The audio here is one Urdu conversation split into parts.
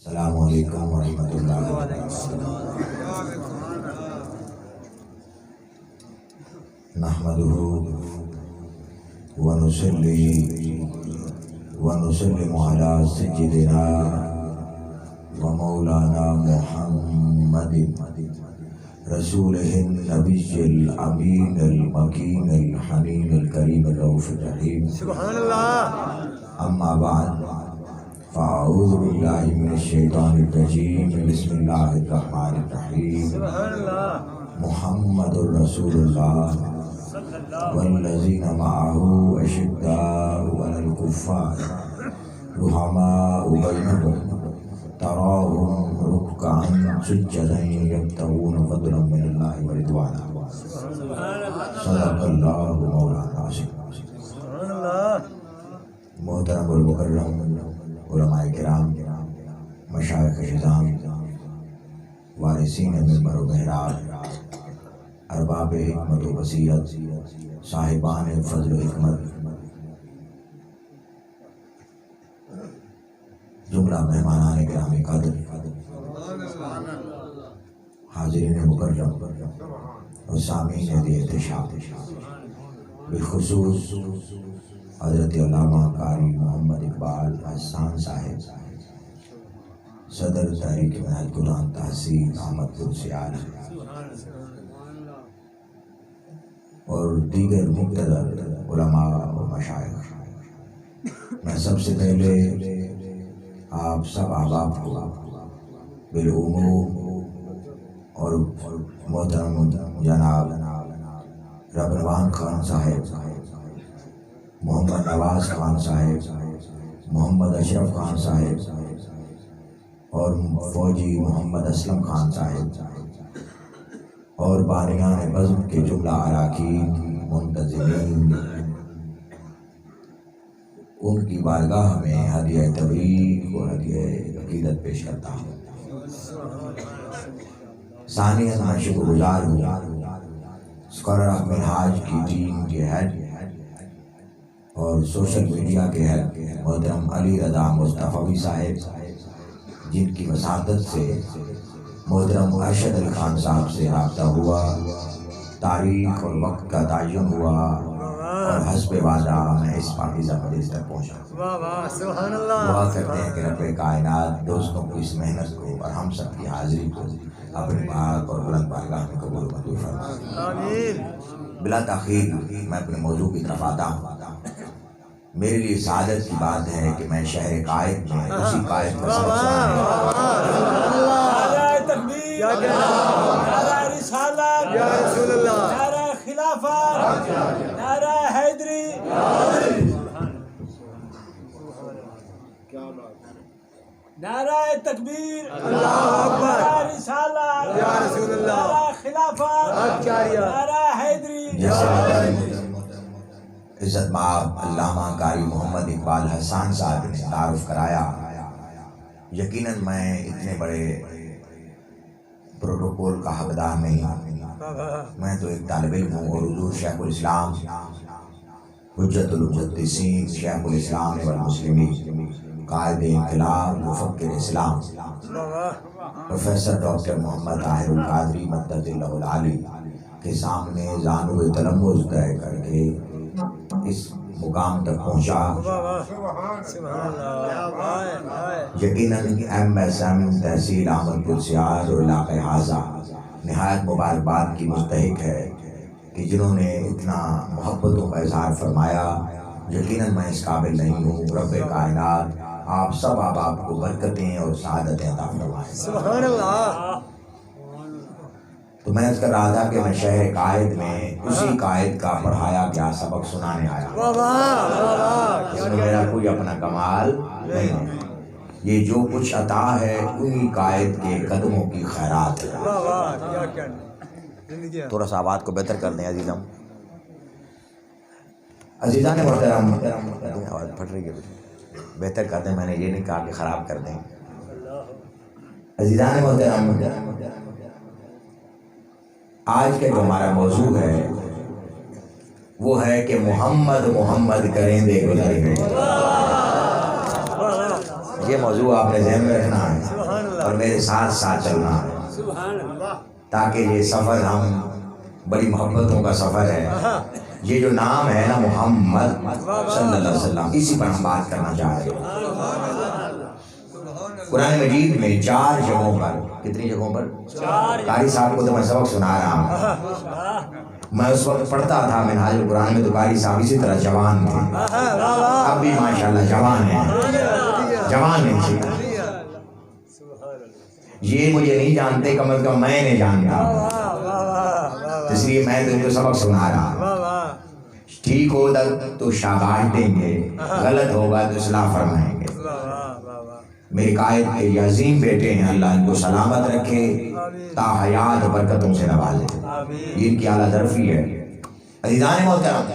السلام علیکم ورحمۃ اللہ وبرکاتہ۔ نحمدہ ونصلی ونسلم علی سیدنا ومولانا محمد رسولہ النبی الامین المکین الحنین الکریم الرؤوف الرحیم، سبحان اللہ۔ اما بعد فاعوذ باللہ من الشیطان الرجیم، بسم اللہ الرحمن الرحیم۔ سبحان اللہ۔ محمد رسول اللہ والذین معہ اشداء علی الکفار رحماء بینہم تراہم رکعا سجدا یبتغون فضلا من اللہ ورضوانا، صدق اللہ مولانا العظیم۔ سبحان اللہ۔ محترم المکرم علماء کرام، مشائخ عظام، وارثین منبر و محراب، ارباب حکمت و بصیرت، صاحبان فضل و حکمت، جملہ مہمانان گرامی قدر، حاضرین مکرم اور سامعین ذی احتشام، بالخصوص حضرت علامہ قاری محمد اقبال حسان صاحب، صدر تحریک منہج قرآن تحصیل احمد پور سیال، اور دیگر مقتدر علماء و مشائخ، میں سب سے پہلے آپ سب احباب کو بالعموم اور محترم جناب ربنوان خان صاحب، محمد نواز خان صاحب، محمد اشرف خان صاحب اور فوجی محمد اسلم خان صاحب اور بانیان بزم کے جملہ اراکین منتظمین، ان کی بارگاہ میں ہدیہ تبریک اور ہدیہ عقیدت پیش کرتا ہوں۔ ثانیاً میں شکر گزار ہوں اسکالر آف منہاج کی ٹیم کے ہیڈ اور سوشل میڈیا کے ہیڈ محترم علی رضا مصطفی صاحب، جن کی وساطت سے محترم ارشد علی خان صاحب سے رابطہ ہوا، تاریخ اور وقت کا تعین ہوا اور حسب وعدہ میں اس پاکیزہ مجلس تک پہنچا۔ سبحان اللہ۔ دعا کرتے ہیں کہ رب کائنات دوستوں کی اس محنت کو اور ہم سب کی حاضری کو اپنی پاک اور بلند بارگاہ میں قبول و منظور فرمائے۔ آمین۔ بلا تاخیر میں اپنے موضوع کی طرف آتا ہوں۔ میرے لیے سعادت کی بات ہے کہ میں شہر قائد میں اسی قائد کا سبق سنانے نعرہ تکبیر، نعرہ رسالت، یا رسول اللہ، نعرہ خلافت، نعرہ حیدری، نعرہ تکبیر، نعرہ رسالت، یا رسول اللہ، نعرہ خلافت، نعرہ حیدری۔ عزت مآب علامہ قاری محمد اقبال حسان صاحب نے تعارف کرایا، یقیناً میں اتنے بڑے پروٹوکول کا حقدار نہیں ہوں، میں تو ایک طالب علم ہوں، اور حضور شیخ الاسلام حجت المحدثین شیخ الاسلام والمسلمین قائد انقلاب مفکر اسلام پروفیسر ڈاکٹر محمد طاہر القادری مدد اللہ العالی کے سامنے زانو تلمذ طے کر کے اس مقام تک پہنچا۔ یقیناً ایم ایس ایم تحصیل احمد پور سیال اور علاقہ حاضہ نہایت مبارکباد کی مستحق ہے کہ جنہوں نے اتنا محبتوں کا اظہار فرمایا۔ یقیناً میں اس قابل نہیں ہوں، رب کائنات آپ سب آپ کو برکتیں اور سعادتیں عطا فرمائیں۔ سبحان اللہ۔ تو میں اس کر رہا تھا کہ میں شہر قائد میں اسی قائد کا پڑھایا گیا سبق سنانے آیا، اس میں میرا کوئی اپنا کمال نہیں ہے، یہ جو کچھ عطا ہے انہی قائد کے قدموں کی خیرات ہے۔ تھوڑا سا آواز کو بہتر کر دیں عزیزم، عزیزان محترم، آواز پھٹ رہی ہے، بہتر کر دیں، میں نے یہ نہیں کہا کہ خراب کر دیں۔ عزیزان محترم، آج کا جو ہمارا موضوع ہے وہ ہے کہ محمد محمد کریں دے گزر گئے۔ یہ موضوع آپ نے ذہن میں رکھنا ہے اور میرے ساتھ ساتھ چلنا ہے، سبحان اللہ، تاکہ یہ سفر ہم بڑی محبتوں کا سفر ہے۔ یہ جو نام ہے نا محمد صلی اللہ علیہ وسلم، اسی پر ہم بات کرنا چاہ رہے ہیں۔ قرآن مجید میں 4 جگہوں پر، کتنی جگہوں پر؟ قاری صاحب کو تو میں سبق سنا رہا ہوں، میں اس وقت پڑھتا تھا منہاج القرآن میں، تو قاری صاحب اسی طرح جوان تھے، اب بھی ماشاءاللہ جوان ہیں، جوان ہیں جی۔ یہ مجھے نہیں جانتے، کم از کم میں نے جانتا ہوں، اس لیے میں تو ان کو سبق سنا رہا ہوں۔ ٹھیک ہوگا تو شاباش دیں گے، غلط ہوگا تو اصلاح فرمائیں گے۔ میرے قائد کے یہ عظیم بیٹے ہیں، اللہ ان کو سلامت رکھے، تا حیات برکتوں سے نوازے، یہ ان کی اعلیٰ ظرفی ہے۔ عزیزان محترم،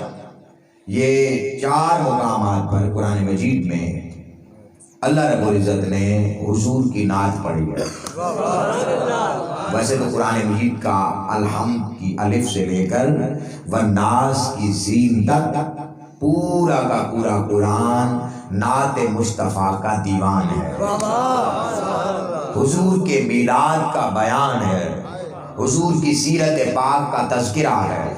یہ 4 مقامات پر قرآن مجید میں اللہ رب العزت نے حضور کی نعت پڑھی ہے۔ ویسے تو قرآن مجید کا الحمد کی الف سے لے کر والناس کی سین تک پورا کا پورا قرآن نعت مصطفیٰ کا دیوان ہے، حضور کے میلاد کا بیان ہے، حضور کی سیرت پاک کا تذکرہ ہے،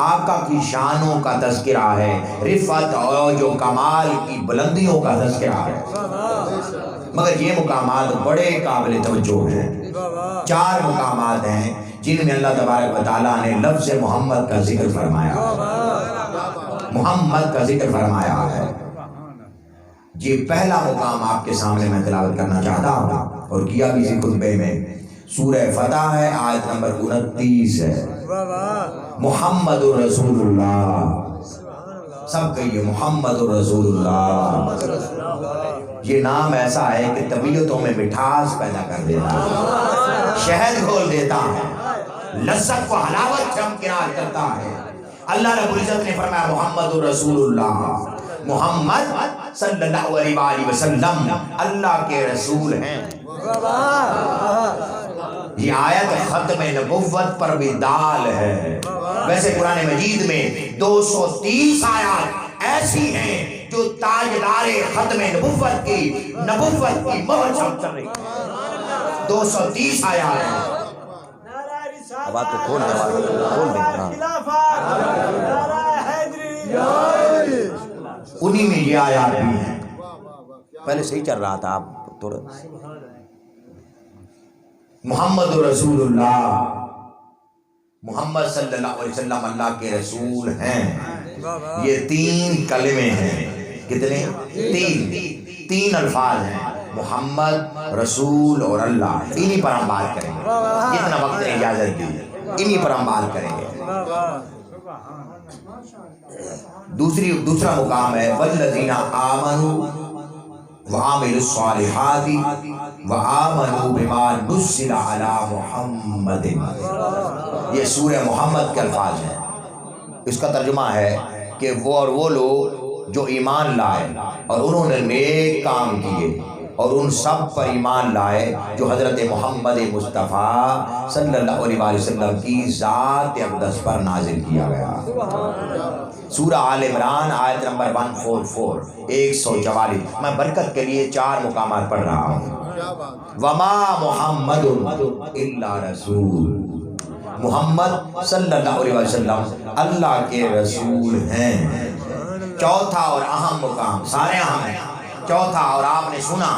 آقا کی شانوں کا تذکرہ ہے، رفعت اور جو کمال کی بلندیوں کا تذکرہ ہے۔ مگر یہ مقامات بڑے قابل توجہ ہیں۔ 4 مقامات ہیں جن میں اللہ تبارک و تعالیٰ نے لفظ محمد کا ذکر فرمایا، محمد کا ذکر فرمایا ہے۔ یہ پہلا مقام آپ کے سامنے میں تلاوت کرنا چاہتا ہوں اور کیا بھی اسی خطبے میں، سورہ فتح ہے، آیت نمبر 29 ہے۔ محمد رسول اللہ، سب کہیے محمد رسول اللہ۔ یہ نام ایسا ہے کہ طبیعتوں میں مٹھاس پیدا کر دیتا ہے، شہد گھول دیتا ہے، لذت کو حلاوت سے ہمکنار کرتا ہے۔ اللہ رب العزت نے فرمایا محمد رسول اللہ، محمد صلی اللہ علیہ وسلم اللہ کے رسول ہیں۔ یہ آیت ختم نبوت پر بھی دال ہے۔ ویسے قرآن مجید میں 230 آیات ایسی ہیں جو تاجدار ختم نبوت کی مہر چمک رہی ہیں، 230 آیات ہیں۔ بات تو کھول دیں، انہی میں یہ آیات بھی ہیں۔ پہلے صحیح چل رہا تھا، آپ تھوڑا محمد رسول اللہ، محمد صلی اللہ علیہ وسلم اللہ کے رسول ہیں۔ یہ 3 کلمے ہیں، کتنے؟ 3 الفاظ ہیں، محمد، رسول اور اللہ۔ انہی پر ہم بات کریں گے، جتنا وقت نے اجازت دی انہی پر ہم بات کریں گے۔ دوسرا مقام ہے والذین آمنوا وعملوا الصالحات وآمنوا بما نزل علی محمد۔ یہ سورہ محمد کے الفاظ ہیں۔ اس کا ترجمہ ہے کہ وہ لوگ جو ایمان لائے اور انہوں نے نیک کام کیے اور ان سب پر ایمان لائے جو حضرت محمد مصطفیٰ صلی اللہ علیہ وسلم کی ذات اقدس پر نازل کیا گیا۔ سورہ آل عمران آیت نمبر 144، 144۔ میں برکت کے لیے 4 مقامات پڑھ رہا ہوں۔ وما محمد الا رسول، محمد صلی اللہ علیہ وسلم اللہ کے رسول ہیں۔ چوتھا اور اہم مقام، سارے اہم ہیں، چوتھا اور آپ نے سنا،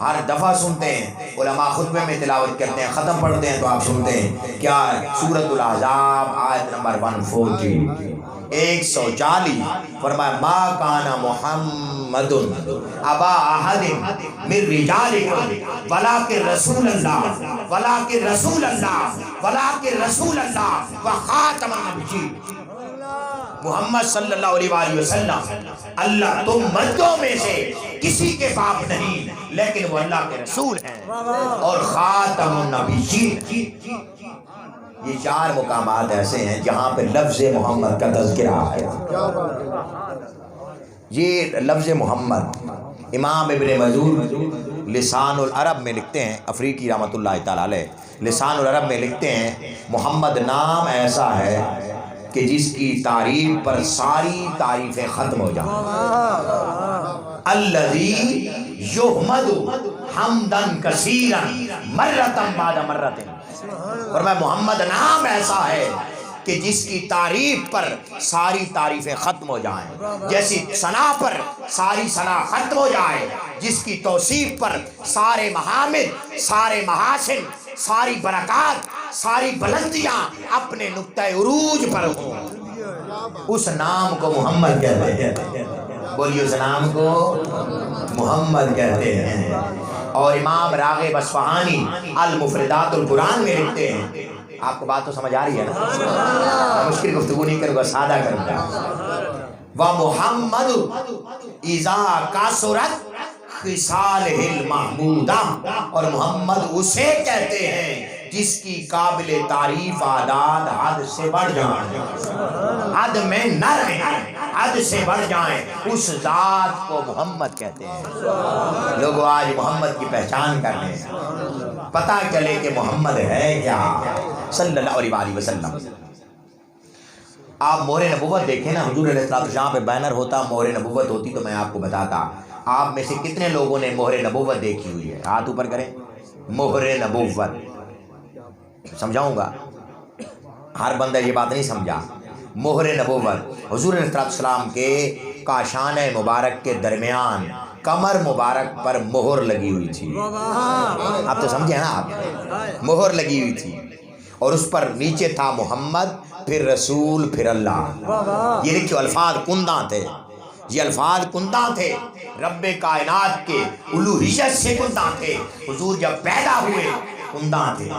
ہر دفعہ سنتے ہیں، علماء خطبے میں تلاوت کرتے ہیں، ختم پڑھتے ہیں تو آپ سنتے ہیں کیا؟ سورۃ الاحزاب آیت نمبر 140، 140۔ فرمایا ما کان محمد ابا احد من رجالکم ولکن رسول اللہ ولکن رسول اللہ ولکن رسول اللہ وخاتم النبیین۔ محمد صلی اللہ علیہ وسلم اللہ تم مردوں میں سے کسی کے باپ نہیں، لیکن وہ اللہ کے رسول ہیں اور خاتم النبیین۔ یہ 4 مقامات ایسے ہیں جہاں پہ لفظ محمد کا تذکرہ ہے۔ یہ لفظ محمد امام ابن مظہور لسان العرب میں لکھتے ہیں، افریقی رحمۃ اللہ تعالی علیہ، لسان العرب میں لکھتے ہیں محمد نام ایسا ہے کہ جس کی تعریف پر ساری تعریفیں ختم ہو جائیں۔ الذی یحمد حمدن کثیرن مرتن بعد مرتن. فرمایا محمد نام ایسا ہے کہ جس کی تعریف پر ساری تعریفیں ختم ہو جائیں، جیسی ثنا پر ساری ثنا ختم ہو جائے، جس کی توصیف پر سارے محامد، سارے محاسن، ساری برکات، ساری بلندیاں اپنے نقطہ عروج پر ہوں، اس نام کو محمد کہتے ہیں. بولیے اس نام کو محمد کہتے ہیں. اور امام راغب اصفہانی المفردات القرآن میں لکھتے ہیں. آپ کو بات تو سمجھ آ رہی ہے نا؟ مشکل گفتگو نہیں کروں گا، سادہ کروں گا. وَمُحَمَّدُ اِذَا كَثُرَتْ خِصَالِهِ الْمَحْمُودَةُ. اور محمد اسے کہتے ہیں جس کی قابل تعریف عادات حد سے بڑھ جائیں، حد میں نہ رہیں، حد سے بڑھ جائیں، اس ذات کو محمد کہتے ہیں. لوگوں آج محمد کی پہچان کر لیں، پتہ چلے کہ محمد ہے کیا صلی اللہ علیہ وسلم. آپ مہر نبوت دیکھیں نا، حضور علیہ السلام جہاں پہ بینر ہوتا مہر نبوت ہوتی تو میں آپ کو بتاتا. آپ میں سے کتنے لوگوں نے مہر نبوت دیکھی ہوئی ہے؟ ہاتھ اوپر کریں. مہر نبوت سمجھاؤں گا، ہر بندہ یہ بات نہیں سمجھا. مہر نبوت حضور علیہ السلام کے کاشان مبارک کے درمیان کمر مبارک پر مہر لگی ہوئی تھی. آپ تو سمجھے نا، آپ مہر لگی ہوئی تھی اور اس پر نیچے تھا محمد، پھر رسول، پھر اللہ. یہ لکھو الفاظ کندہ تھے، یہ الفاظ کندہ تھے، رب کائنات کے الوہیت سے کندہ تھے. حضور جب پیدا ہوئے کندہ تھے.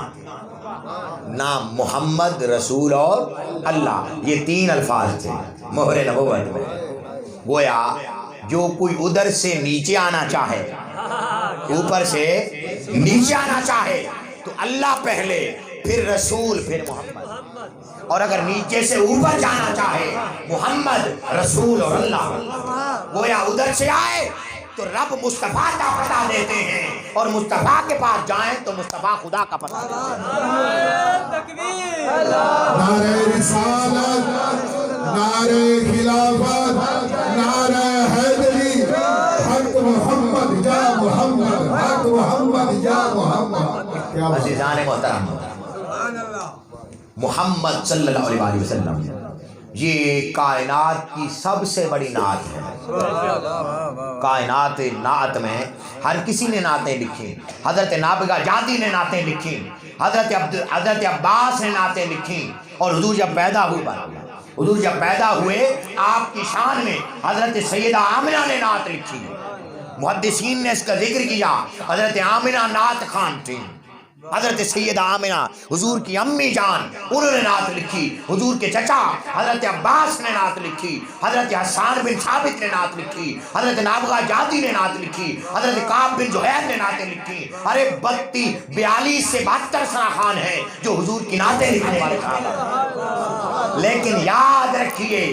نام محمد، رسول اور اللہ، یہ تین الفاظ تھے مہر نبوت میں. گویا جو کوئی ادھر سے نیچے آنا چاہے، اوپر سے نیچے آنا چاہے تو اللہ پہلے، پھر رسول، پھر محمد. اور اگر نیچے سے اوپر جانا چاہے محمد، رسول اور اللہ. گویا ادھر سے آئے تو رب مصطفیٰ کا پتہ دیتے ہیں، اور مصطفیٰ کے پاس جائیں تو مصطفیٰ خدا کا پتہ دیتے ہیں. نعرہ رسالت، نعرہ خلافت، نعرہ حیدری، حق محمد یا محمد، حق محمد یا محمد. عزیزان محترم، محمد صلی اللہ علیہ وسلم یہ کائنات کی سب سے بڑی نعت ہے. کائنات نعت میں ہر کسی نے نعتیں لکھی. حضرت نابغہ جادی نے نعتیں لکھی، حضرت عباس نے نعتیں لکھی. اور حضور جب پیدا ہوئے آپ کی شان میں حضرت سیدہ آمنہ نے نعت لکھی. محدثین نے اس کا ذکر کیا، حضرت آمنہ نعت خوان تھی. حضرت سیدہ آمنہ حضور کی امی جان، انہوں نے نعت لکھی. حضور کے چچا حضرت عباس نے نعت لکھی. حضرت حسان بن ثابت نے نعت لکھی. حضرت نابغہ جادی نے نعت لکھی. حضرت کعب بن زہیر نے نعتیں لکھی. ارے 42 سے 72 ثناخوان ہیں جو حضور کی نعتیں لکھنے والے تھے. لیکن یاد رکھیے،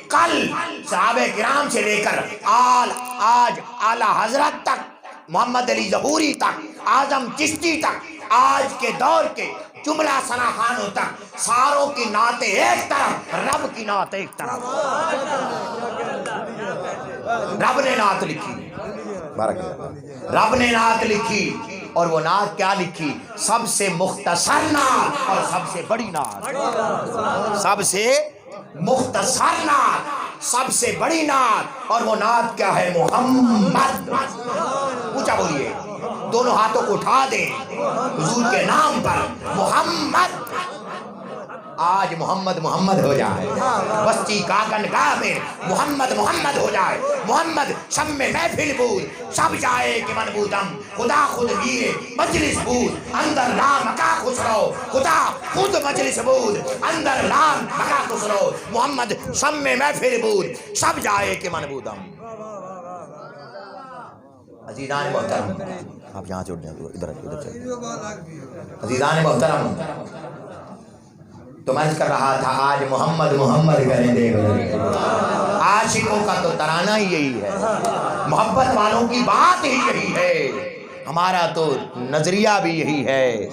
کل صحابہ کرام سے لے کر آج اعلی حضرت تک، محمد علی ظہوری تک، اعظم چشتی تک، آج کے دور کے جملہ ثنا خوانوں تک، ساروں کی نعتیں ایک طرف، رب کی نعت ایک طرف. رب نے نعت لکھی، رب نے نعت لکھی. اور وہ نعت کیا لکھی؟ سب سے مختصر نعت اور سب سے بڑی نعت. سب سے مختصر نعت، سب سے بڑی نعت. اور وہ نعت کیا ہے؟ محمد. اونچا بولیے، دونوں ہاتھوں کو اٹھا دیں حضور کے نام پر. محمد. آج محمد محمد ہو جائے، بستی کاکن گاہ میں محمد محمد ہو جائے. محمد شب میں محفل بود، سب جائے کہ من بودم، خدا خود گیرے مجلس بود، اندر لا مکا خسرو، خدا خود مجلس بود، اندر لا مکا خسرو. محمد شب میں محفل بود، سب جائے کہ من بودم. عزیزان محترم، آپ یہاں سے اٹھ جائیں، ادھر سے. عزیزان محترم، تو میں کر رہا تھا آج محمد محمد کریں دے. عاشقوں کا تو ترانہ ہی یہی ہے، محبت والوں کی بات ہی یہی ہے. ہمارا تو نظریہ بھی یہی ہے،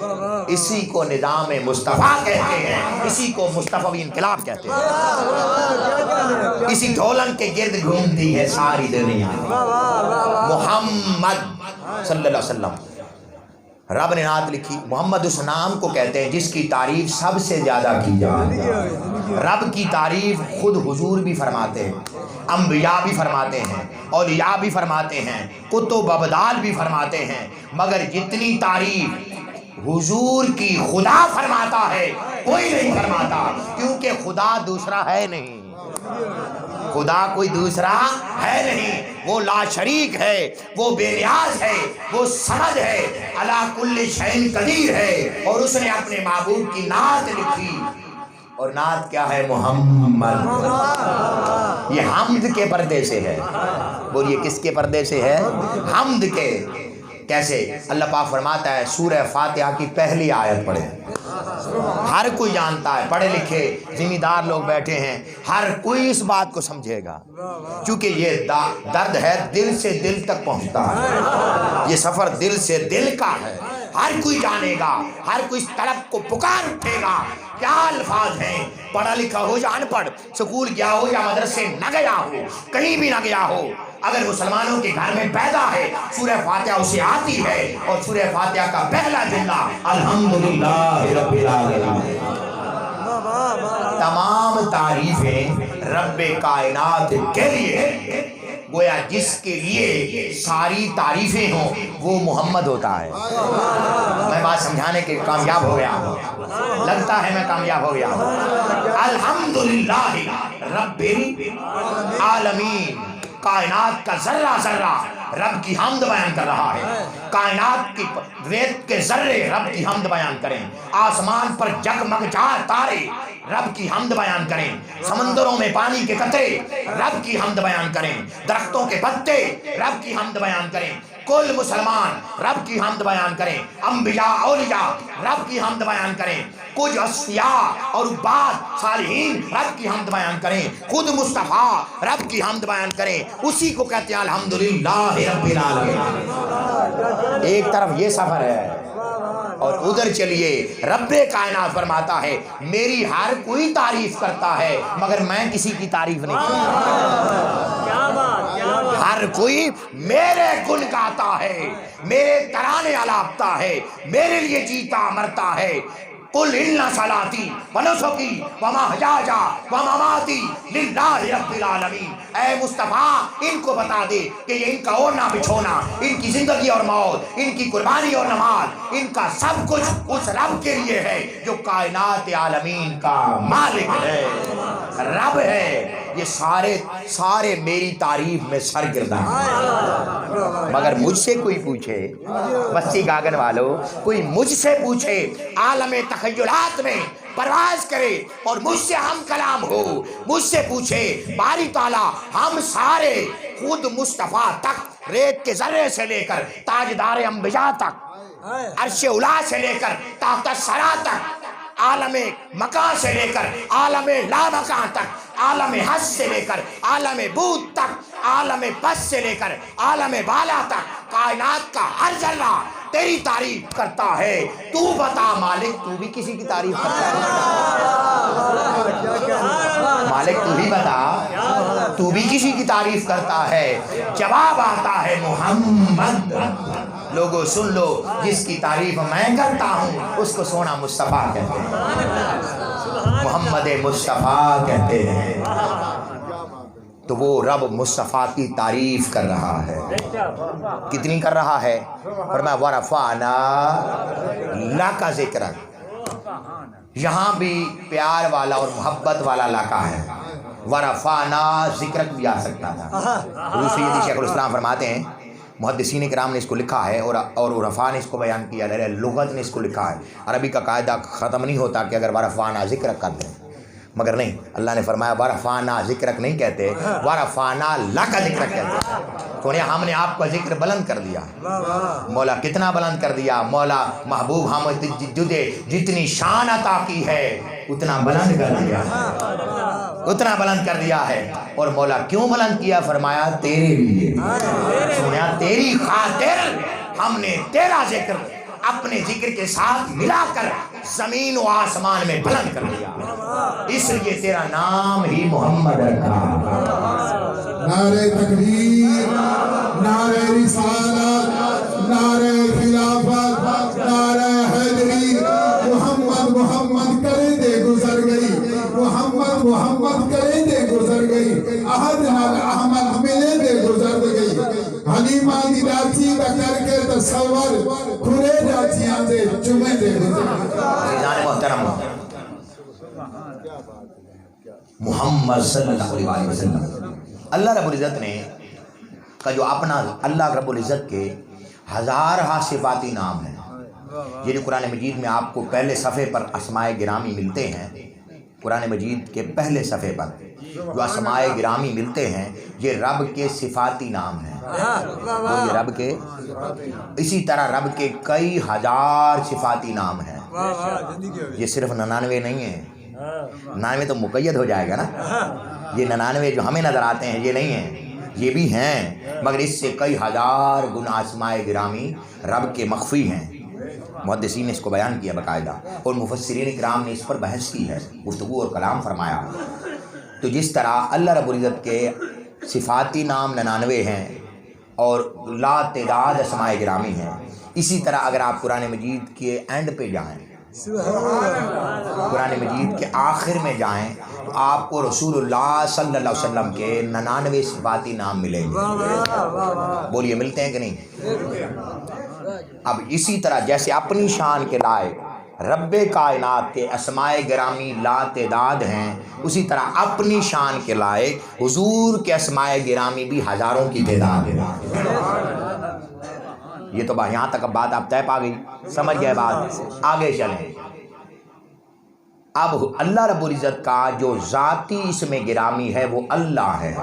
اسی کو نظام مصطفیٰ کہتے ہیں، اسی کو مصطفی انقلاب کہتے ہیں، اسی ڈھولن کے گرد گھومتی ہے ساری دنیا، محمد صلی اللہ علیہ وسلم۔ رب نے نعت لکھی، محمد اس نام کو کہتے ہیں جس کی تعریف سب سے زیادہ کی جائے۔ رب کی تعریف خود حضور بھی فرماتے ہیں، انبیاء بھی فرماتے ہیں، اولیاء بھی فرماتے ہیں، کتب ابدال بھی فرماتے ہیں، مگر جتنی تعریف حضور کی خدا فرماتا ہے کوئی نہیں فرماتا، کیونکہ خدا دوسرا ہے نہیں، خدا کوئی دوسرا ہے نہیں، وہ لا شریک ہے، وہ بے نیاز ہے، وہ سمد ہے، علی کل شیء قدیر ہے، اور اس نے اپنے معبود کی نعت لکھی، اور نعت کیا ہے؟ محمد۔ یہ حمد کے پردے سے ہے، بولیے کس کے پردے سے ہے؟ حمد کے۔ کیسے؟ اللہ پاک فرماتا ہے سورہ فاتحہ کی پہلی آیت پڑھے، ہر کوئی جانتا ہے، پڑھے لکھے ذمہ دار لوگ بیٹھے ہیں، ہر کوئی اس بات کو سمجھے گا، کیونکہ یہ درد ہے دل سے دل تک پہنچتا ہے، یہ سفر دل سے دل کا ہے، ہر کوئی جانے گا، ہر کوئی اس طلب کو پکار اٹھے گا۔ کیا الفاظ ہیں؟ پڑھا لکھا ہو یا ان پڑھ، سکول گیا ہو یا مدرسے نہ گیا ہو، کہیں بھی نہ گیا ہو، اگر مسلمانوں کے گھر میں پیدا ہے سورہ فاتحہ اسے آتی ہے، اور سورہ فاتحہ کا پہلا جملہ الحمدللہ رب العالمین۔ تمام تعریفیں رب کائنات کے لیے، گویا جس کے لیے ساری تعریفیں ہوں وہ محمد ہوتا ہے۔ میں بات سمجھانے کے کامیاب ہو گیا، لگتا ہے میں کامیاب ہو گیا۔ الحمدللہ رب العالمین، کائنات کا ذرہ ذرہ رب کی حمد بیان کر رہا ہے، کائنات کی ریت کے ذرے رب کی حمد بیان کریں، آسمان پر جگمگ تارے رب کی حمد بیان کریں، سمندروں میں پانی کے قطرے رب کی حمد بیان کریں، درختوں کے پتے رب کی حمد بیان کریں، کل مسلمان رب کی حمد بیان کریں، انبیاء اولیاء رب کی حمد بیان کریں، کچھ اصفیاء اور عباد صالحین رب کی حمد بیان کریں، خود مصطفیٰ رب کی حمد بیان کریں، اسی کو کہتے ہیں الحمدللہ رب العالمین۔ ایک طرف یہ سفر ہے، اور ادھر چلیے رب کائنات فرماتا ہے میری ہر کوئی تعریف کرتا ہے مگر میں کسی کی تعریف نہیں کرتا، ہر کوئی میرے گن گاتا ہے، میرے ترانے الاپتا ہے، میرے لیے جیتا مرتا ہے۔ قل ان صلاتی ونسکی ومحیائی ومماتی للہ رب العالمین۔ اے مصطفیٰ ان کو بتا دے کہ یہ ان کا اوڑھنا بچھونا، ان کی زندگی اور موت، ان کی قربانی اور نماز، ان کا سب کچھ اس رب کے لیے ہے جو کائنات عالمین کا مالک ہے، رب ہے۔ یہ سارے میری تعریف میں سرگرداں ہیں، مگر مجھ سے کوئی پوچھے، بستی گاگن والوں کوئی مجھ سے پوچھے، عالم تخیلات میں پرواز کرے اور مجھ سے ہم کلام ہو، مجھ سے پوچھے باری تعالیٰ ہم سارے خود مصطفیٰ تک، ریت کے ذرے سے لے کر تاجدار انبیاء تک، عرش اولا سے لے کر تحت الثری تک، عالم مکان سے لے کر عالم لا مکان تک، عالم حس سے لے کر عالم بود تک، عالم پس سے لے کر عالم بالا تک، کائنات کا ہر ذرہ تیری تعریف کرتا ہے۔ تو بتا مالک تو بھی کسی کی تعریف کرتا ہے؟ مالک تو بھی بتا تو بھی کسی کی تعریف کرتا ہے؟ جواب آتا ہے محمد۔ لوگوں سن لو، جس کی تعریف میں کرتا ہوں اس کو سونا مصطفیٰ کہتے ہیں، محمد مصطفیٰ کہتے ہیں۔ تو وہ رب مصطفیٰ کی تعریف کر رہا ہے، کتنی کر رہا ہے؟ فرمایا وَرَفَعْنَا لَكَ ذِكْرَكَ، یہاں بھی پیار والا اور محبت والا لَكَ ہے، وَرَفَعْنَا ذِكْرَكَ بھی آ سکتا تھا۔ حضور سیدی شیخ الاسلام فرماتے ہیں محدثین کرام نے اس کو لکھا ہے اور رفع نے اس کو بیان کیا، لغت نے اس کو لکھا ہے، عربی کا قاعدہ ختم نہیں ہوتا کہ اگر وَرَفَعْنَا ذِكْرَكَ کرتے ہیں، مگر نہیں، اللہ نے فرمایا وَرَفَعْنَا ذِكْرَكَ نہیں کہتے، وَرَفَعْنَا لَكَ ذِكْرَكَ کہتے ہیں، سونے ہم نے آپ کا ذکر بلند کر دیا۔ مولا کتنا بلند کر دیا؟ مولا محبوب ہم تجھے جتنی شان عطا کی ہے اتنا بلند کر دیا، اتنا بلند کر دیا ہے۔ اور مولا کیوں بلند کیا؟ فرمایا تیرے لیے، سنیا تیری خاطر ہم نے تیرا ذکر اپنے ذکر کے ساتھ ملا کر زمین و آسمان میں بلند کر دیا، اس لیے تیرا نام ہی محمد رکھا۔ نعرہ تکبیر، نعرہ رسالت، نعرہ خلافت، نعرہ حیدری، محمد محمد کرے دے گزر گئی، محمد محمد کرے دے گزر گئی، احد نال احمد ملے دے گزر گئی، حلیمہ دی ڈاچی کا کر کے تصور کھلے ڈاچیاں دے چمے دے گزر گئی۔ عزیزان محترم، محمد صلی اللہ علیہ وسلم اللہ رب العزت نے کا جو اپنا اللہ رب العزت کے ہزارہ صفاتی نام ہیں، یہ جو قرآن مجید میں آپ کو پہلے صفحے پر اسماء گرامی ملتے ہیں، قرآن مجید کے پہلے صفحے پر جو اسماء گرامی ملتے ہیں یہ رب کے صفاتی نام ہیں، یہ رب کے، اسی طرح رب کے کئی ہزار صفاتی نام ہیں، یہ صرف 99 نہیں ہیں، 99 تو مقید ہو جائے گا نا، یہ 99 جو ہمیں نظر آتے ہیں یہ نہیں ہیں، یہ بھی ہیں، مگر اس سے کئی ہزار گنا اسماء گرامی رب کے مخفی ہیں۔ محدثین نے اس کو بیان کیا باقاعدہ، اور مفسرین کرام نے اس پر بحث کی ہے، گفتگو اور کلام فرمایا۔ تو جس طرح اللہ رب العزت کے صفاتی نام 99 ہیں اور لا تعداد اسماء گرامی ہیں، اسی طرح اگر آپ قرآن مجید کے اینڈ پہ جائیں، قرآن مجید کے آخر میں جائیں تو آپ کو رسول اللہ صلی اللہ علیہ وسلم کے 99 صفاتی نام ملیں گے۔ بولیے ملتے ہیں کہ نہیں؟ اب اسی طرح جیسے اپنی شان کے لائق رب کائنات کے اسماء گرامی لا تعداد ہیں، اسی طرح اپنی شان کے لائق حضور کے اسماء گرامی بھی ہزاروں کی تعداد ہے۔ یہ تو یہاں تک اب بات آپ طے پا گئی، سمجھ گئے بات، آگے چلیں۔ اب اللہ رب العزت کا جو ذاتی اسم گرامی ہے وہ اللہ ہے،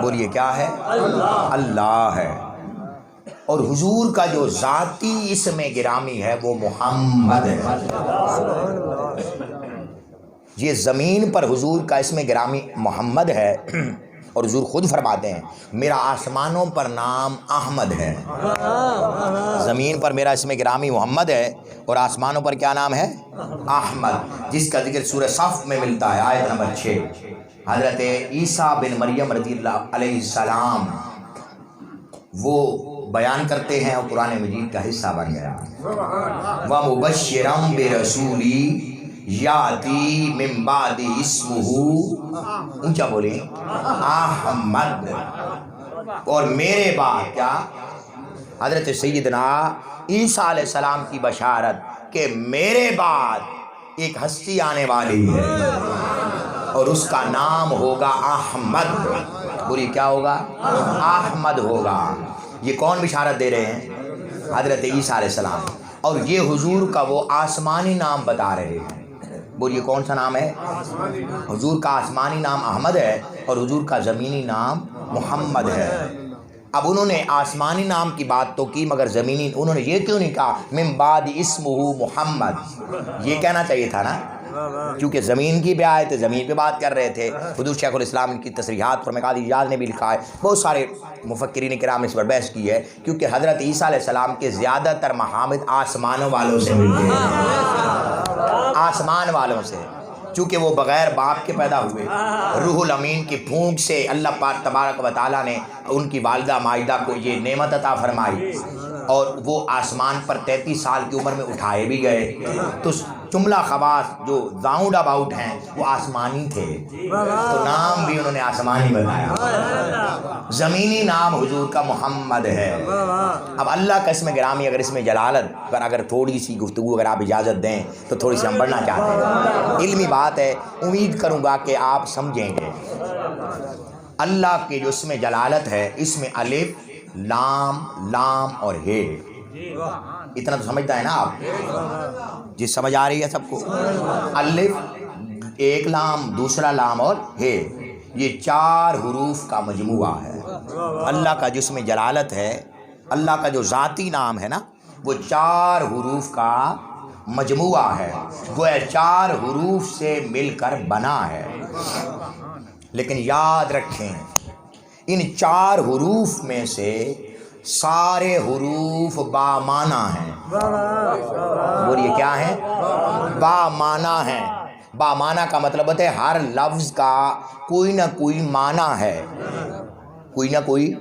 بولیے کیا ہے؟ اللہ ہے۔ اور حضور کا جو ذاتی اسم گرامی ہے وہ محمد ہے۔ یہ زمین پر حضور کا اسم گرامی محمد ہے، اور حضور خود فرماتے ہیں میرا آسمانوں پر نام احمد ہے، زمین پر میرا اسم گرامی محمد ہے اور آسمانوں پر کیا نام ہے؟ احمد، جس کا ذکر سورہ صف میں ملتا ہے، آیت نمبر 6۔ حضرت عیسیٰ بن مریم رضی اللہ علیہ السلام وہ بیان کرتے ہیں اور قرآن مجید کا حصہ بن گیا۔ وَمُبَشِّرًا بِرَسُولٍ یاتی من بعد اسمہ، اونچا بولیں، احمد، اور میرے بعد کیا؟ حضرت سیدنا عیسیٰ علیہ السلام کی بشارت کہ میرے بعد ایک ہستی آنے والی ہے اور اس کا نام ہوگا احمد۔ بولی کیا ہوگا؟ احمد ہوگا۔ یہ کون بشارت دے رہے ہیں؟ حضرت عیسیٰ علیہ السلام، اور یہ حضور کا وہ آسمانی نام بتا رہے ہیں۔ بولیے کون سا نام ہے؟ حضور کا آسمانی نام احمد ہے اور حضور کا زمینی نام محمد ہے۔ اب انہوں نے آسمانی نام کی بات تو کی، مگر زمینی انہوں نے یہ کیوں نہیں کہا من بعد اسمہ محمد؟ یہ کہنا چاہیے تھا نا، کیونکہ زمین کی بھی آئے تھے، زمین پہ بات کر رہے تھے۔ حضور شیخ الاسلام کی تصریحات پر مقاصد ایجاز نے بھی لکھا ہے، بہت سارے مفکرین کرام نے اس پر بحث کی ہے، کیونکہ حضرت عیسیٰ علیہ السلام کے زیادہ تر محامد آسمانوں والوں سے ملتے ہیں، آسمان والوں سے، چونکہ وہ بغیر باپ کے پیدا ہوئے، روح الامین کی پھونک سے اللہ پاک تبارک و تعالیٰ نے ان کی والدہ مائدہ کو یہ نعمت عطا فرمائی، اور وہ آسمان پر 33 سال کی عمر میں اٹھائے بھی گئے۔ تو جملہ خواص جو راؤنڈ اباؤٹ ہیں وہ آسمانی تھے، تو نام بھی انہوں نے آسمانی بنایا۔ زمینی نام حضور کا محمد ہے۔ اب اللہ کا اسم گرامی، اگر اسم جلالت پر اگر تھوڑی سی گفتگو اگر آپ اجازت دیں تو تھوڑی سی ہم بڑھنا چاہتے ہیں، علمی بات ہے، امید کروں گا کہ آپ سمجھیں گے۔ اللہ کے جو اسم جلالت ہے، اس میں الف، لام اور ہے، اتنا تو سمجھتا ہے نا آپ؟ جس سمجھ آ رہی ہے سب کو؟ الف، ایک لام، دوسرا لام اور ہے، یہ 4 حروف کا مجموعہ ہے۔ اللہ کا جو اسم جلالت ہے، اللہ کا جو ذاتی نام ہے نا، وہ 4 حروف کا مجموعہ ہے، گویا 4 حروف سے مل کر بنا ہے۔ لیکن یاد رکھیں ان 4 حروف میں سے سارے حروف بامعنی ہیں. بولیے کیا ہیں؟ بامعنی ہیں. بامعنی کا مطلب ہوتا ہے ہر لفظ کا کوئی نہ کوئی معنی ہے. کوئی نہ کوئی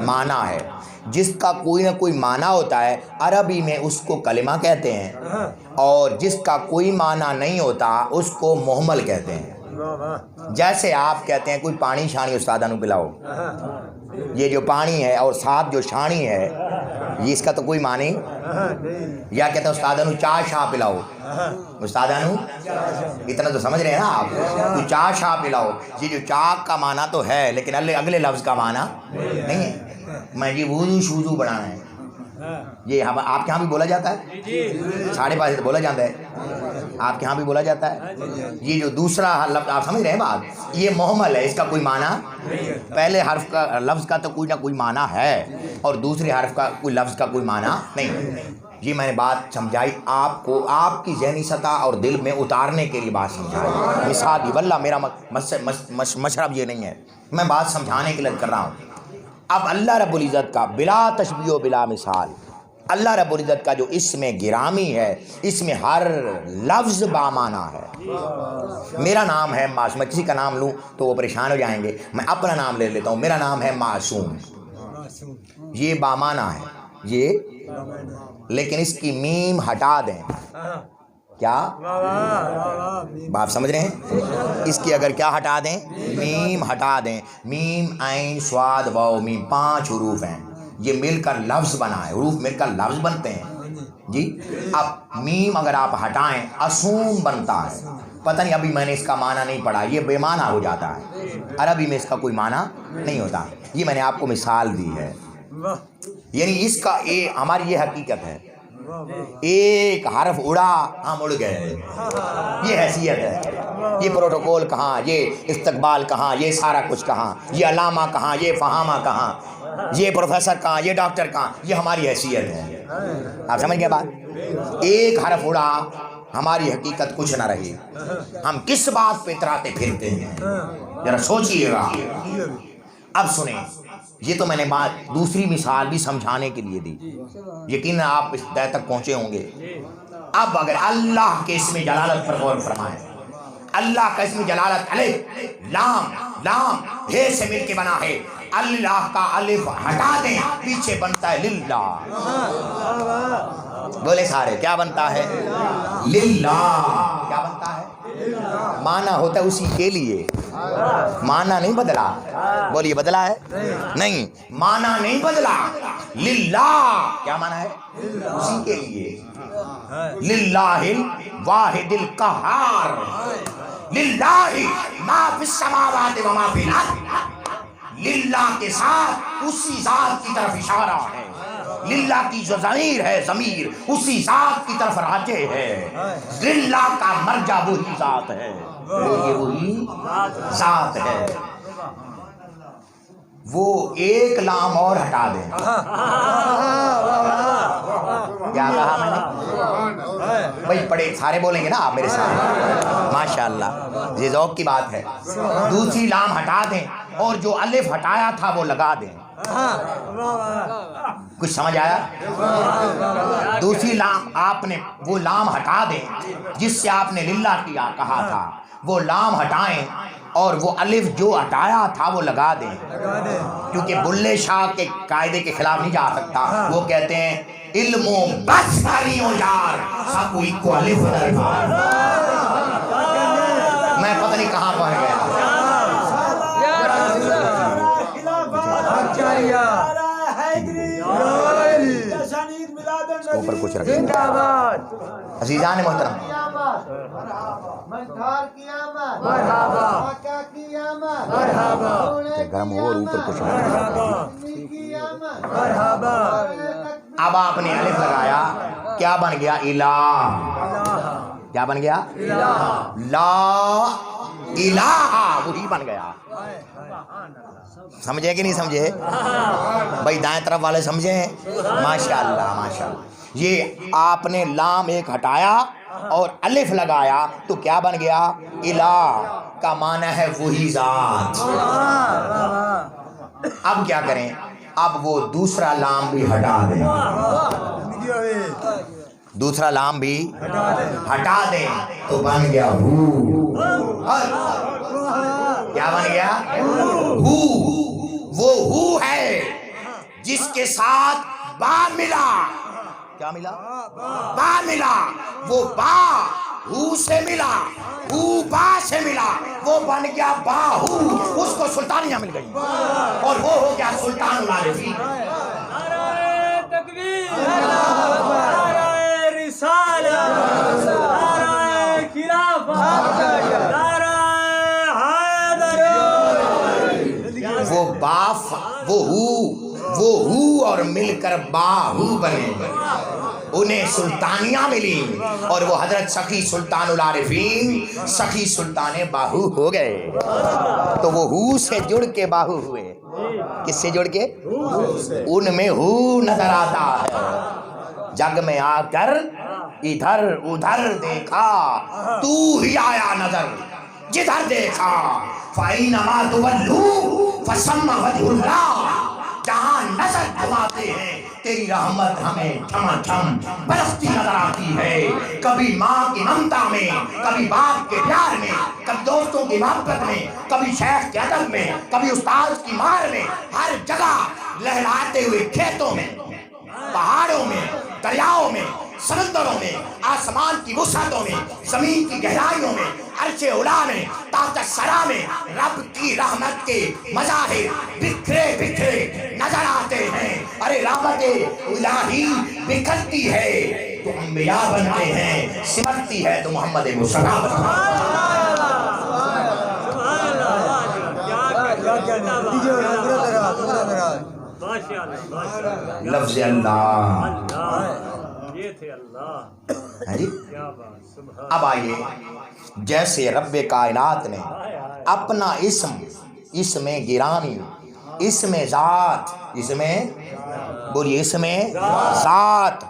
معنی ہے. جس کا کوئی نہ کوئی معنی ہوتا ہے عربی میں اس کو کلمہ کہتے ہیں, اور جس کا کوئی معنی نہیں ہوتا اس کو محمل کہتے ہیں. جیسے آپ کہتے ہیں کوئی پانی شانی استادہ نو پلاؤ, یہ جو پانی ہے اور ساتھ جو شانی ہے یہ اس کا تو کوئی معنی. یا کہتے ہیں استادہ نو چاہ شاہ پلاؤ, استادہ نو اتنا تو سمجھ رہے ہیں نا آپ, تو چاہ شاہ پلاؤ. یہ جو چاہ کا معنی تو ہے لیکن اگلے لفظ کا معنی نہیں ہے. میں جی وضو شوضو بڑھانا ہے, یہ آپ کے ہاں بھی بولا جاتا ہے, 5:30 بولا جاتا ہے, آپ کے ہاں بھی بولا جاتا ہے. یہ جو دوسرا لفظ آپ سمجھ رہے ہیں بات, یہ محمل ہے, اس کا کوئی معنی, پہلے حرف کا لفظ کا تو کوئی نہ کوئی معنی ہے اور دوسرے حرف کا کوئی لفظ کا کوئی معنی نہیں. یہ میں نے بات سمجھائی آپ کو, آپ کی ذہنی سطح اور دل میں اتارنے کے لیے بات سمجھائی. مثال دی, واللہ میرا مشرب یہ نہیں ہے, میں بات سمجھانے کے لیے کر رہا ہوں. اب اللہ رب العزت کا بلا تشبیہ و بلا مثال, اللہ رب العزت کا جو اس میں گرامی ہے, اس میں ہر لفظ بامعنی ہے. میرا نام ہے معصوم, میں کسی کا نام لوں تو وہ پریشان ہو جائیں گے, میں اپنا نام لے لیتا ہوں, میرا نام ہے معصوم, یہ بامعنی ہے یہ, لیکن اس کی میم ہٹا دیں. کیا آپ سمجھ رہے ہیں؟ اس کی اگر کیا ہٹا دیں, میم ہٹا دیں. میم عین صاد واو میم 5 حروف ہیں, یہ مل کر لفظ بنا ہے, حروف مل کر لفظ بنتے ہیں جی. اب میم اگر آپ ہٹائیں اسوم بنتا ہے. پتہ نہیں, ابھی میں نے اس کا معنی نہیں پڑھا, یہ بے معنی ہو جاتا ہے. عربی میں اس کا کوئی معنی نہیں ہوتا. یہ میں نے آپ کو مثال دی ہے, یعنی اس کا ہماری یہ حقیقت ہے. ایک حرف اڑا ہم اڑ گئے, یہ حیثیت ہے. یہ پروٹوکول کہاں, یہ استقبال کہاں, یہ سارا کچھ کہاں, یہ علامہ کہاں, یہ فہامہ کہاں, یہ پروفیسر کہاں, یہ ڈاکٹر کہاں, یہ ہماری حیثیت ہے. آپ سمجھ گئے بات؟ ایک حرف اڑا ہماری حقیقت کچھ نہ رہی. ہم کس بات پہ اتراتے پھرتے ہیں, ذرا سوچئے گا. اب سنیں, یہ تو میں نے بات دوسری مثال بھی سمجھانے کے لیے دی, یقیناً آپ اس دے تک پہنچے ہوں گے. اب اگر اللہ کے اسم جلالت پر غور فرمائیں, اللہ کا اسم جلالت الف لام لام ہے سے مل کے بنا ہے. اللہ کا الف ہٹا دیں, پیچھے بنتا ہے للہ. بولے سارے, کیا بنتا ہے؟ للہ. کیا بنتا ہے؟ معنی ہوتا ہے اسی کے لیے, معنی نہیں بدلا. بولیے بدلا ہے؟ نہیں, معنی نہیں بدلا. للہ کیا معنی ہے؟ اسی کے لیے. للہ الواحد القہار, للہ ما فی السماوات و ما فی الارض. للہ کے ساتھ اسی ذات کی طرف اشارہ ہے. للہ کی جو ضمیر ہے, ضمیر اسی ذات کی طرف راجع ہے. للہ کا مرجع وہی ذات ہے, یہ وہی ذات ہے. وہ ایک لام اور ہٹا دیں. کیا کہا میں نے بھائی؟ پڑھے سارے بولیں گے نا آپ میرے ساتھ, ماشاءاللہ, یہ ذوق کی بات ہے. دوسری لام ہٹا دیں اور جو الف ہٹایا تھا وہ لگا دیں. کچھ سمجھ آیا؟ دوسری لام آپ نے وہ لام ہٹا دیں جس سے آپ نے للہ کیا کہا تھا, وہ لام ہٹائیں اور وہ الف جو ہٹایا تھا وہ لگا دیں. کیونکہ بلے شاہ کے قاعدے کے خلاف نہیں جا سکتا. وہ کہتے ہیں علم و بس کریوں یار سب کوئی کو الف دربار. میں پتہ نہیں کہاں پہنچ گیا. اوپر کچھ رکھیں. عزیزان محترم, گرم ہو اور اوپر کچھ رکھیں. اب آپ نے الف لگایا, کیا بن گیا؟ الہ. کیا بن گیا؟ لا الہ, وہی بن گیا. سمجھے کہ نہیں سمجھے بھائی؟ دائیں طرف والے سمجھے ہیں؟ ماشاءاللہ ماشاءاللہ. یہ آپ نے لام ایک ہٹایا اور الف لگایا تو کیا بن گیا؟ الہ کا معنی ہے وہی ذات. اب کیا کریں؟ اب وہ دوسرا لام بھی ہٹا دیں، دوسرا لام بھی ہٹا دیں تو بن گیا ہو۔ کیا بن گیا؟ ہو۔ وہ ہو ہے جس کے ساتھ با ملا، کیا ملا؟ با ملا، وہ با ہو سے ملا، ہو با سے ملا، وہ بن گیا باہو، اس کو سلطانیہ مل گئی اور وہ ہو گیا سلطان العارفین۔ نعرہ تکبیر، نعرہ رسالت، نعرہ خلافت، نعرہ حیدر۔ وہ باف، وہ ہو اور مل کر باہو بنے، انہیں سلطانیہ ملی اور وہ حضرت سخی سلطان العارفین سخی سلطان باہو ہو گئے۔ تو وہ ہو سے جڑ کے باہو ہوئے، کس سے جڑ کے؟ ان میں ہو نظر آتا ہے، جگ میں آ کر ادھر ادھر دیکھا، تو ہی آیا نظر جدھر دیکھا، فَإِنَّمَا تُوَلُّوا فَثَمَّ وَجْهُ اللَّهِ، جہاں نظر گھماتے ہیں تیری رحمت ہمیں جھم برستی نظر آتی ہے۔ کبھی ماں کی ممتا میں، کبھی باپ کے پیار میں، کبھی دوستوں کی محبت میں، کبھی شیخ کے ادب میں، کبھی استاد کی مار میں، ہر جگہ لہراتے ہوئے کھیتوں میں، پہاڑوں میں، دریاؤں میں، سمندروں میں، آسمان کی وسعتوں میں، زمین کی گہرائیوں میں، عرش اولا میں، تحت الثری میں، رب کی رحمت کے مظاہر بکھرے بکھرے نظر آتے ہیں۔ ارے رحمت الہی بکھرتی ہے تو انبیاء بنتے ہیں، سمٹتی ہے تو محمد مصطفیٰ بنتے ہیں۔ لفظ اللہ، یہ تھے اللہ، جی کیا بات، سبحان۔ اب آئیے، جیسے رب کائنات نے اپنا اسم گرامی، اسم ذات، بولیے اسم ذات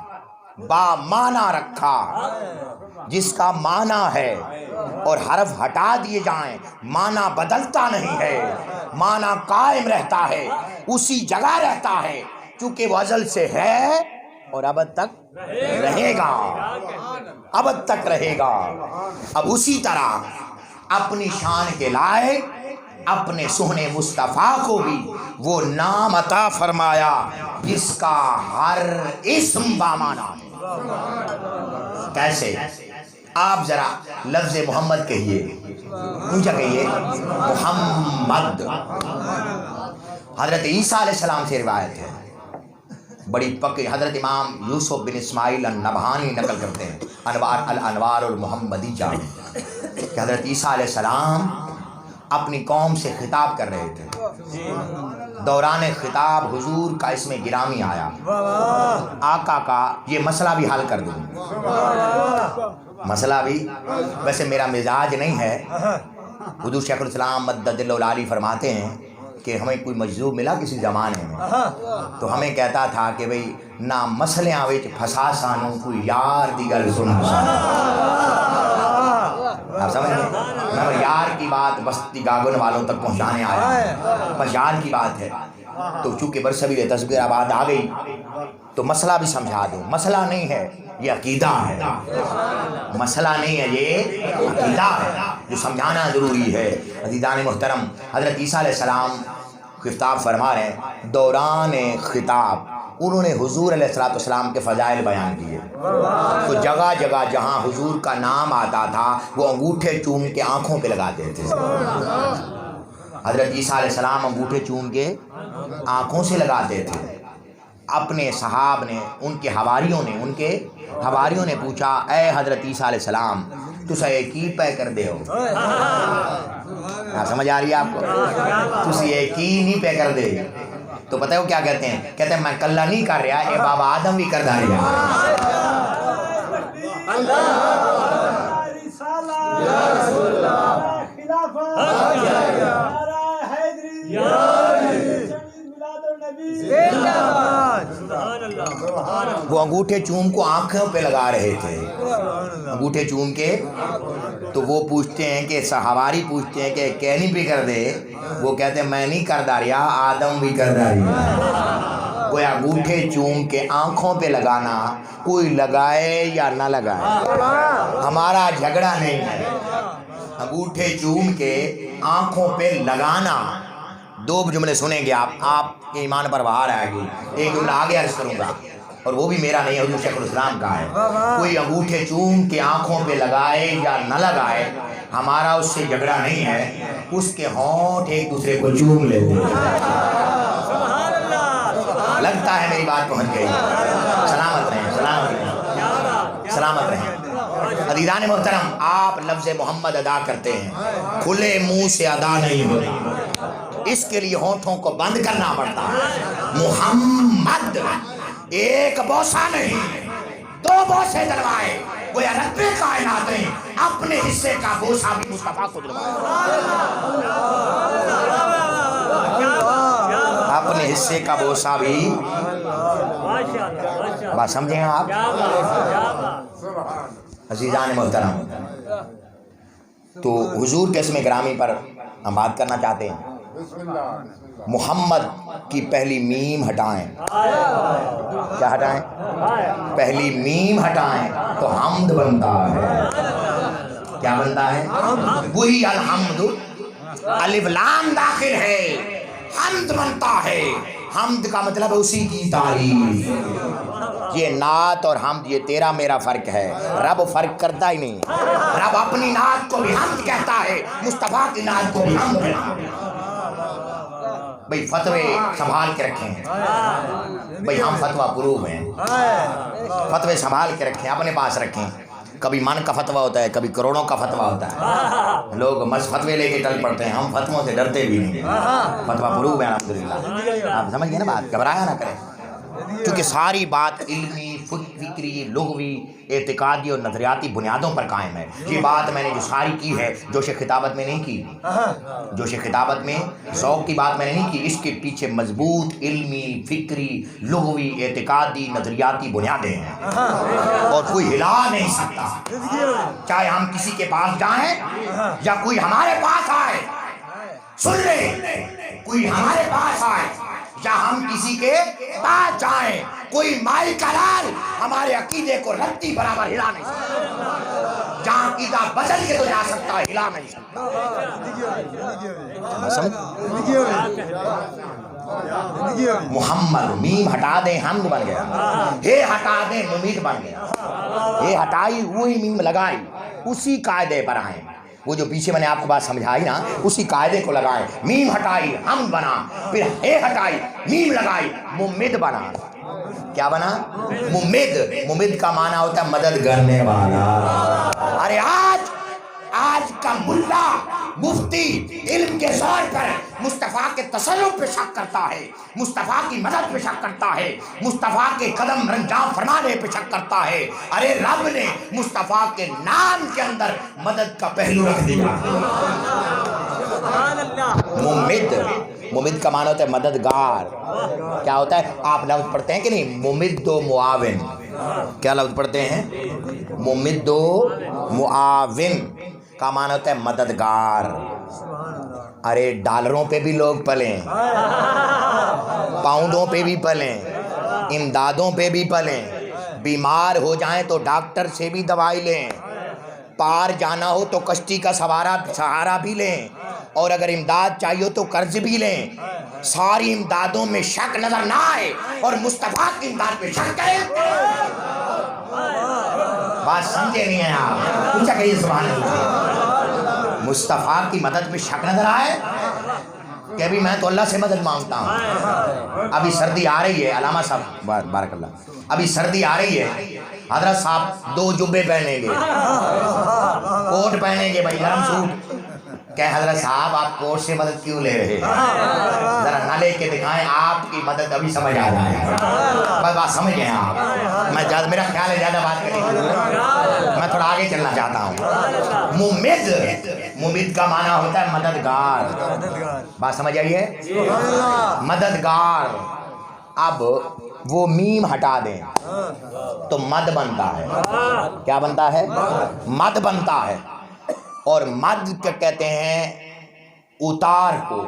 با معنی رکھا، جس کا معنی ہے اور حرف ہٹا دیے جائیں معنی بدلتا نہیں ہے، معنی قائم رہتا ہے، اسی جگہ رہتا ہے، چونکہ وہ ازل سے ہے اور ابد تک رہے گا، ابد تک رہے گا۔ اب اسی طرح اپنی شان کے لائق اپنے سہنے مصطفیٰ کو بھی وہ نام عطا فرمایا جس کا ہر اسم بامعنی ہے۔ کیسے؟ آپ ذرا لفظ محمد کہیے، اونچا کہیے، محمد۔ حضرت عیسیٰ علیہ السلام سے روایت ہے، بڑی پکی، حضرت امام یوسف بن اسماعیل النبہانی نقل کرتے ہیں الانوار المحمدیہ کہ حضرت عیسیٰ علیہ السلام اپنی قوم سے خطاب کر رہے تھے، دوران خطاب حضور کا اسم گرامی آیا، آقا کا یہ مسئلہ بھی حل کر دوں، مسئلہ بھی، ویسے میرا مزاج نہیں ہے، حضور شیخ الاسلام مدد اللہ العالی فرماتے ہیں کہ ہمیں کوئی مجذوب ملا کسی زمانے میں تو ہمیں کہتا تھا کہ بھئی نہ مسئلے وچ پھسا سانو کوئی یار دی گل سن آپ سمجھ رہے؟ میں یار کی بات بستی گاگن والوں تک پہنچانے آیا، بس یار کی بات ہے، تو چونکہ برصغیر تصویر آباد آ گئی تو مسئلہ بھی سمجھا دوں، مسئلہ نہیں ہے یہ عقیدہ ہے، مسئلہ نہیں ہے یہ عقیدہ ہے جو سمجھانا ضروری ہے۔ عزیزان محترم، حضرت عیسیٰ علیہ السلام خطاب فرما رہے ہیں، دوران خطاب انہوں نے حضور علیہ السلام کے فضائل بیان کیے، تو جگہ جگہ جہاں حضور کا نام آتا تھا وہ انگوٹھے چوم کے آنکھوں پہ لگاتے تھے۔ حضرت عیسیٰ علیہ السلام انگوٹھے چوم کے آنکھوں سے لگاتے تھے۔ اپنے صحاب نے، ان کے حواریوں نے پوچھا، اے حضرت عیسیٰ علیہ السلام تسے کی پے کر دے ہو؟ سمجھ آ رہی ہے آپ کو؟ تسے کی نہیں پے کر دے تو پتہ ہے وہ کیا کہتے ہیں؟ کہتے ہیں میں کلہ نہیں کر رہا، اے بابا آدم بھی کر داری ہے۔ اللہ، وہ انگوٹھے چوم کو آنکھوں پہ لگا رہے تھے، انگوٹھے چوم کے. تو وہ پوچھتے ہیں کہ سہواری پوچھتے ہیں کہ کہنی بھی کر دے، وہ کہتے ہیں میں نہیں کر داریا، آدم بھی کر داریا. کوئی انگوٹھے چوم کے آنکھوں پہ لگانا، کوئی لگائے یا نہ لگائے ہمارا جھگڑا نہیں ہے. انگوٹھے چوم کے آنکھوں پہ لگانا. دو جملے سنیں گے آپ کے ایمان پر بہار آئے گی. ایک جملہ آگے عرض کروں گا اور وہ بھی میرا نہیں ہے، حضور شیخ الاسلام کا ہے. کوئی انگوٹھے چوم کے آنکھوں پہ لگائے یا نہ لگائے ہمارا اس سے جھگڑا نہیں ہے. اس کے ہونٹ ایک دوسرے کو چوم لیتے ہیں. لگتا ہے میری بات پہنچ گئی. سلامت رہیں، سلامت رہیں، سلامت رہیں. عزیزان محترم، آپ لفظ محمد ادا کرتے ہیں، کھلے منہ سے ادا نہیں ہوتی، اس کے لیے ہونٹوں کو بند کرنا پڑتا ہے. محمد ایک بوسہ نہیں، دو بوسے دلوائے. گویا رب کائنات نے اپنے حصے کا بوسہ بھی مصطفیٰ کو دلوایا. اپنے حصے کا بوسہ بھی. بات سمجھیں آپ عزیزان محترم؟ تو حضور کے اسم گرامی پر ہم بات کرنا چاہتے ہیں. محمد کی پہلی میم ہٹائیں. کیا ہٹائیں؟ پہلی میم ہٹائیں تو حمد بنتا ہے. کیا بنتا ہے؟ وہی الحمد، الف لام داخل ہے، حمد بنتا ہے. حمد کا مطلب اسی کی تعریف. یہ نعت اور حمد یہ تیرا میرا فرق ہے، رب فرق کرتا ہی نہیں. رب اپنی نعت کو بھی حمد کہتا ہے، مصطفیٰ کی نعت کو بھی حمد کہتا ہے. بھئی فتوے سنبھال کے رکھیں. بھئی ہم فتوہ پروف ہیں، فتوے سنبھال کے رکھیں، اپنے پاس رکھیں. کبھی من کا فتوہ ہوتا ہے، کبھی کروڑوں کا فتوہ ہوتا ہے. لوگ مس فتوے لے کے ٹل پڑتے ہیں، ہم فتووں سے ڈرتے بھی نہیں. فتوہ پروف ہے الحمدللہ. آپ سمجھ گئے نا بات؟ گھبرایا نہ کریں، کیونکہ ساری بات علمی، فکری، لغوی، اعتقادی اور نظریاتی بنیادوں پر قائم ہے. یہ بات میں نے جو ساری کی ہے جوش خطابت میں نہیں کی. جوش خطابت میں ذوق کی بات میں نے نہیں کی. اس کے پیچھے مضبوط علمی، فکری، لغوی، اعتقادی، نظریاتی بنیادیں ہیں اور کوئی ہلا نہیں سکتا. چاہے ہم کسی کے پاس جائیں یا کوئی ہمارے پاس آئے. سن لیں، کوئی ہمارے پاس آئے یا ہم کسی کے پاس جائیں، کوئی مائی کلال ہمارے عقیدے کو رتی برابر ہلا نہیں سکتا. جہاں عقیدہ بدل کے تو جا سکتا ہے، ہلا نہیں سکتا. محمد میم ہٹا دیں حمد بن گیا، ہے ہٹا دیں ممید بن گیا. ہے ہٹائی وہی میم لگائی، اسی قاعدے پر آئیں. وہ جو پیچھے میں نے آپ کو بات سمجھائی نا، اسی قاعدے کو لگائیں. میم ہٹائی حمد بنا، پھر ہے ہٹائی میم لگائی ممد بنا. کیا بنا؟ ممد. ممد کا معنی ہوتا ہے مدد کرنے والا. ارے آج کا ملا مفتی علم کے زور پر مصطفیٰ کے تصرف پہ شک کرتا ہے، مصطفیٰ کی مدد پہ شک کرتا ہے، مصطفیٰ کے قدم رنجام فرمانے پہ شک کرتا ہے. ارے رب نے مصطفیٰ کے نام کے اندر مدد کا پہلو رکھ دیا. ممد کا معنی ہوتا ہے مددگار. کیا ہوتا ہے؟ آپ لفظ پڑھتے ہیں کہ نہیں؟ ممد و معاون. کیا لفظ پڑھتے ہیں؟ ممد و معاون کا معنی ہوتا ہے مددگار. ارے ڈالروں پہ بھی لوگ پلیں، پاؤنڈوں پہ بھی پلیں، امدادوں پہ بھی پلیں. بیمار ہو جائیں تو ڈاکٹر سے بھی دوائی لیں، پار جانا ہو تو کشتی کا سہارا بھی لیں، اور اگر امداد چاہیے تو قرض بھی لیں. ساری امدادوں میں شک نظر نہ آئے اور مصطفیٰ کی امداد پہ شک کریں. بات سمجھے نہیں ہیں آپ؟ پوچھا کہ سبحان اللہ. مصطفیٰ کی مدد پہ شک نظر آئے کہ ابھی میں تو اللہ سے مدد مانگتا ہوں. ابھی سردی آ رہی ہے، علامہ صاحب بارک اللہ، ابھی سردی آ رہی ہے. حضرت صاحب 2 جبے پہنیں گے، کوٹ پہنیں گے، بھائی گرم سوٹ. کہ حضرت صاحب آپ کوٹ سے مدد کیوں لے رہے ہیں؟ ذرا نہ لے کے دکھائیں، آپ کی مدد ابھی سمجھ آ جائے گا. بس بات سمجھ گئے آپ. میرا خیال ہے زیادہ بات کریں گے، میں تھوڑا آگے چلنا چاہتا ہوں. ممد کا معنی ہوتا ہے مددگار. بات سمجھ آئیے؟ مددگار. اب وہ میم ہٹا دیں تو مد بنتا ہے. کیا بنتا ہے؟ مد بنتا ہے. اور مد کیا کہتے ہیں؟ اتار کو.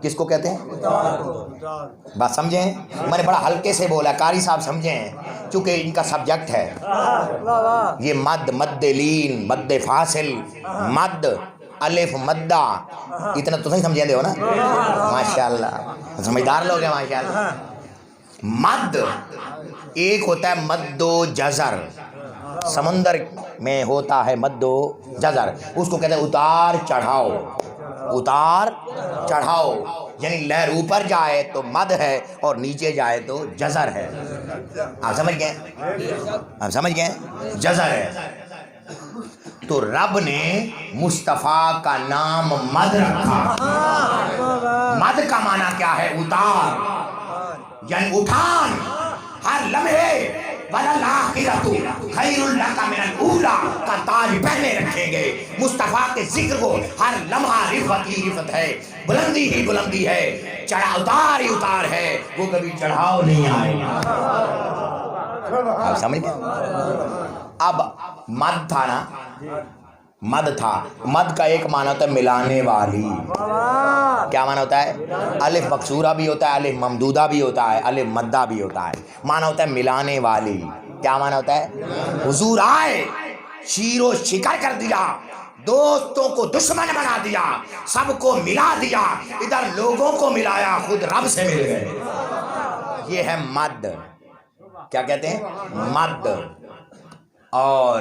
کس کو کہتے ہیں؟ بات سمجھیں؟ میں نے بڑا ہلکے سے بولا، قاری صاحب سمجھیں چونکہ ان کا سبجیکٹ ہے. یہ مد، مد لین، مد فاصل، مد الف مدہ، اتنا تو نہیں سمجھیں دے ہو نا؟ ماشاءاللہ سمجھدار لوگ ہیں ماشاءاللہ. مد ایک ہوتا ہے مد و جزر، سمندر میں ہوتا ہے مد و جزر، اس کو کہتے ہیں اتار چڑھاؤ. اتار چڑھاؤ یعنی لہر اوپر جائے تو مد ہے اور نیچے جائے تو جزر ہے. آپ سمجھ گئے؟ آپ سمجھ گئے؟ جزر ہے. تو رب نے مصطفیٰ کا نام مد رکھا. مد کا معنی کیا ہے؟ اتار، یعنی اٹھان. ہر لمحے وَلَلْآخِرَةُ خَيْرٌ لَكَ مِنَ الْأُولَىٰ کا تاج پہنے رکھیں گے. مصطفیٰ کے ذکر کو ہر لمحہ رفعت ہی رفعت ہے، بلندی ہی بلندی ہے، اتار ہی اتار ہے، وہ کبھی چڑھاؤ نہیں آئے گا. آپ سمجھ گئے؟ اب مد تھا نا، مد تھا. مد کا ایک معنی ہوتا ہے ملانے والی. کیا معنی ہوتا ہے؟ الف مکسورہ بھی ہوتا ہے، الف ممدودہ بھی ہوتا ہے، الف مدہ بھی ہوتا ہے. معنی ہوتا ہے ملانے والی. کیا معنی ہوتا ہے؟ حضور آئے، شیر و شکر کر دیا، دوستوں کو دشمن بنا دیا، سب کو ملا دیا، ادھر لوگوں کو ملایا، خود رب سے مل گئے. یہ ہے مد. کیا کہتے ہیں؟ مد. اور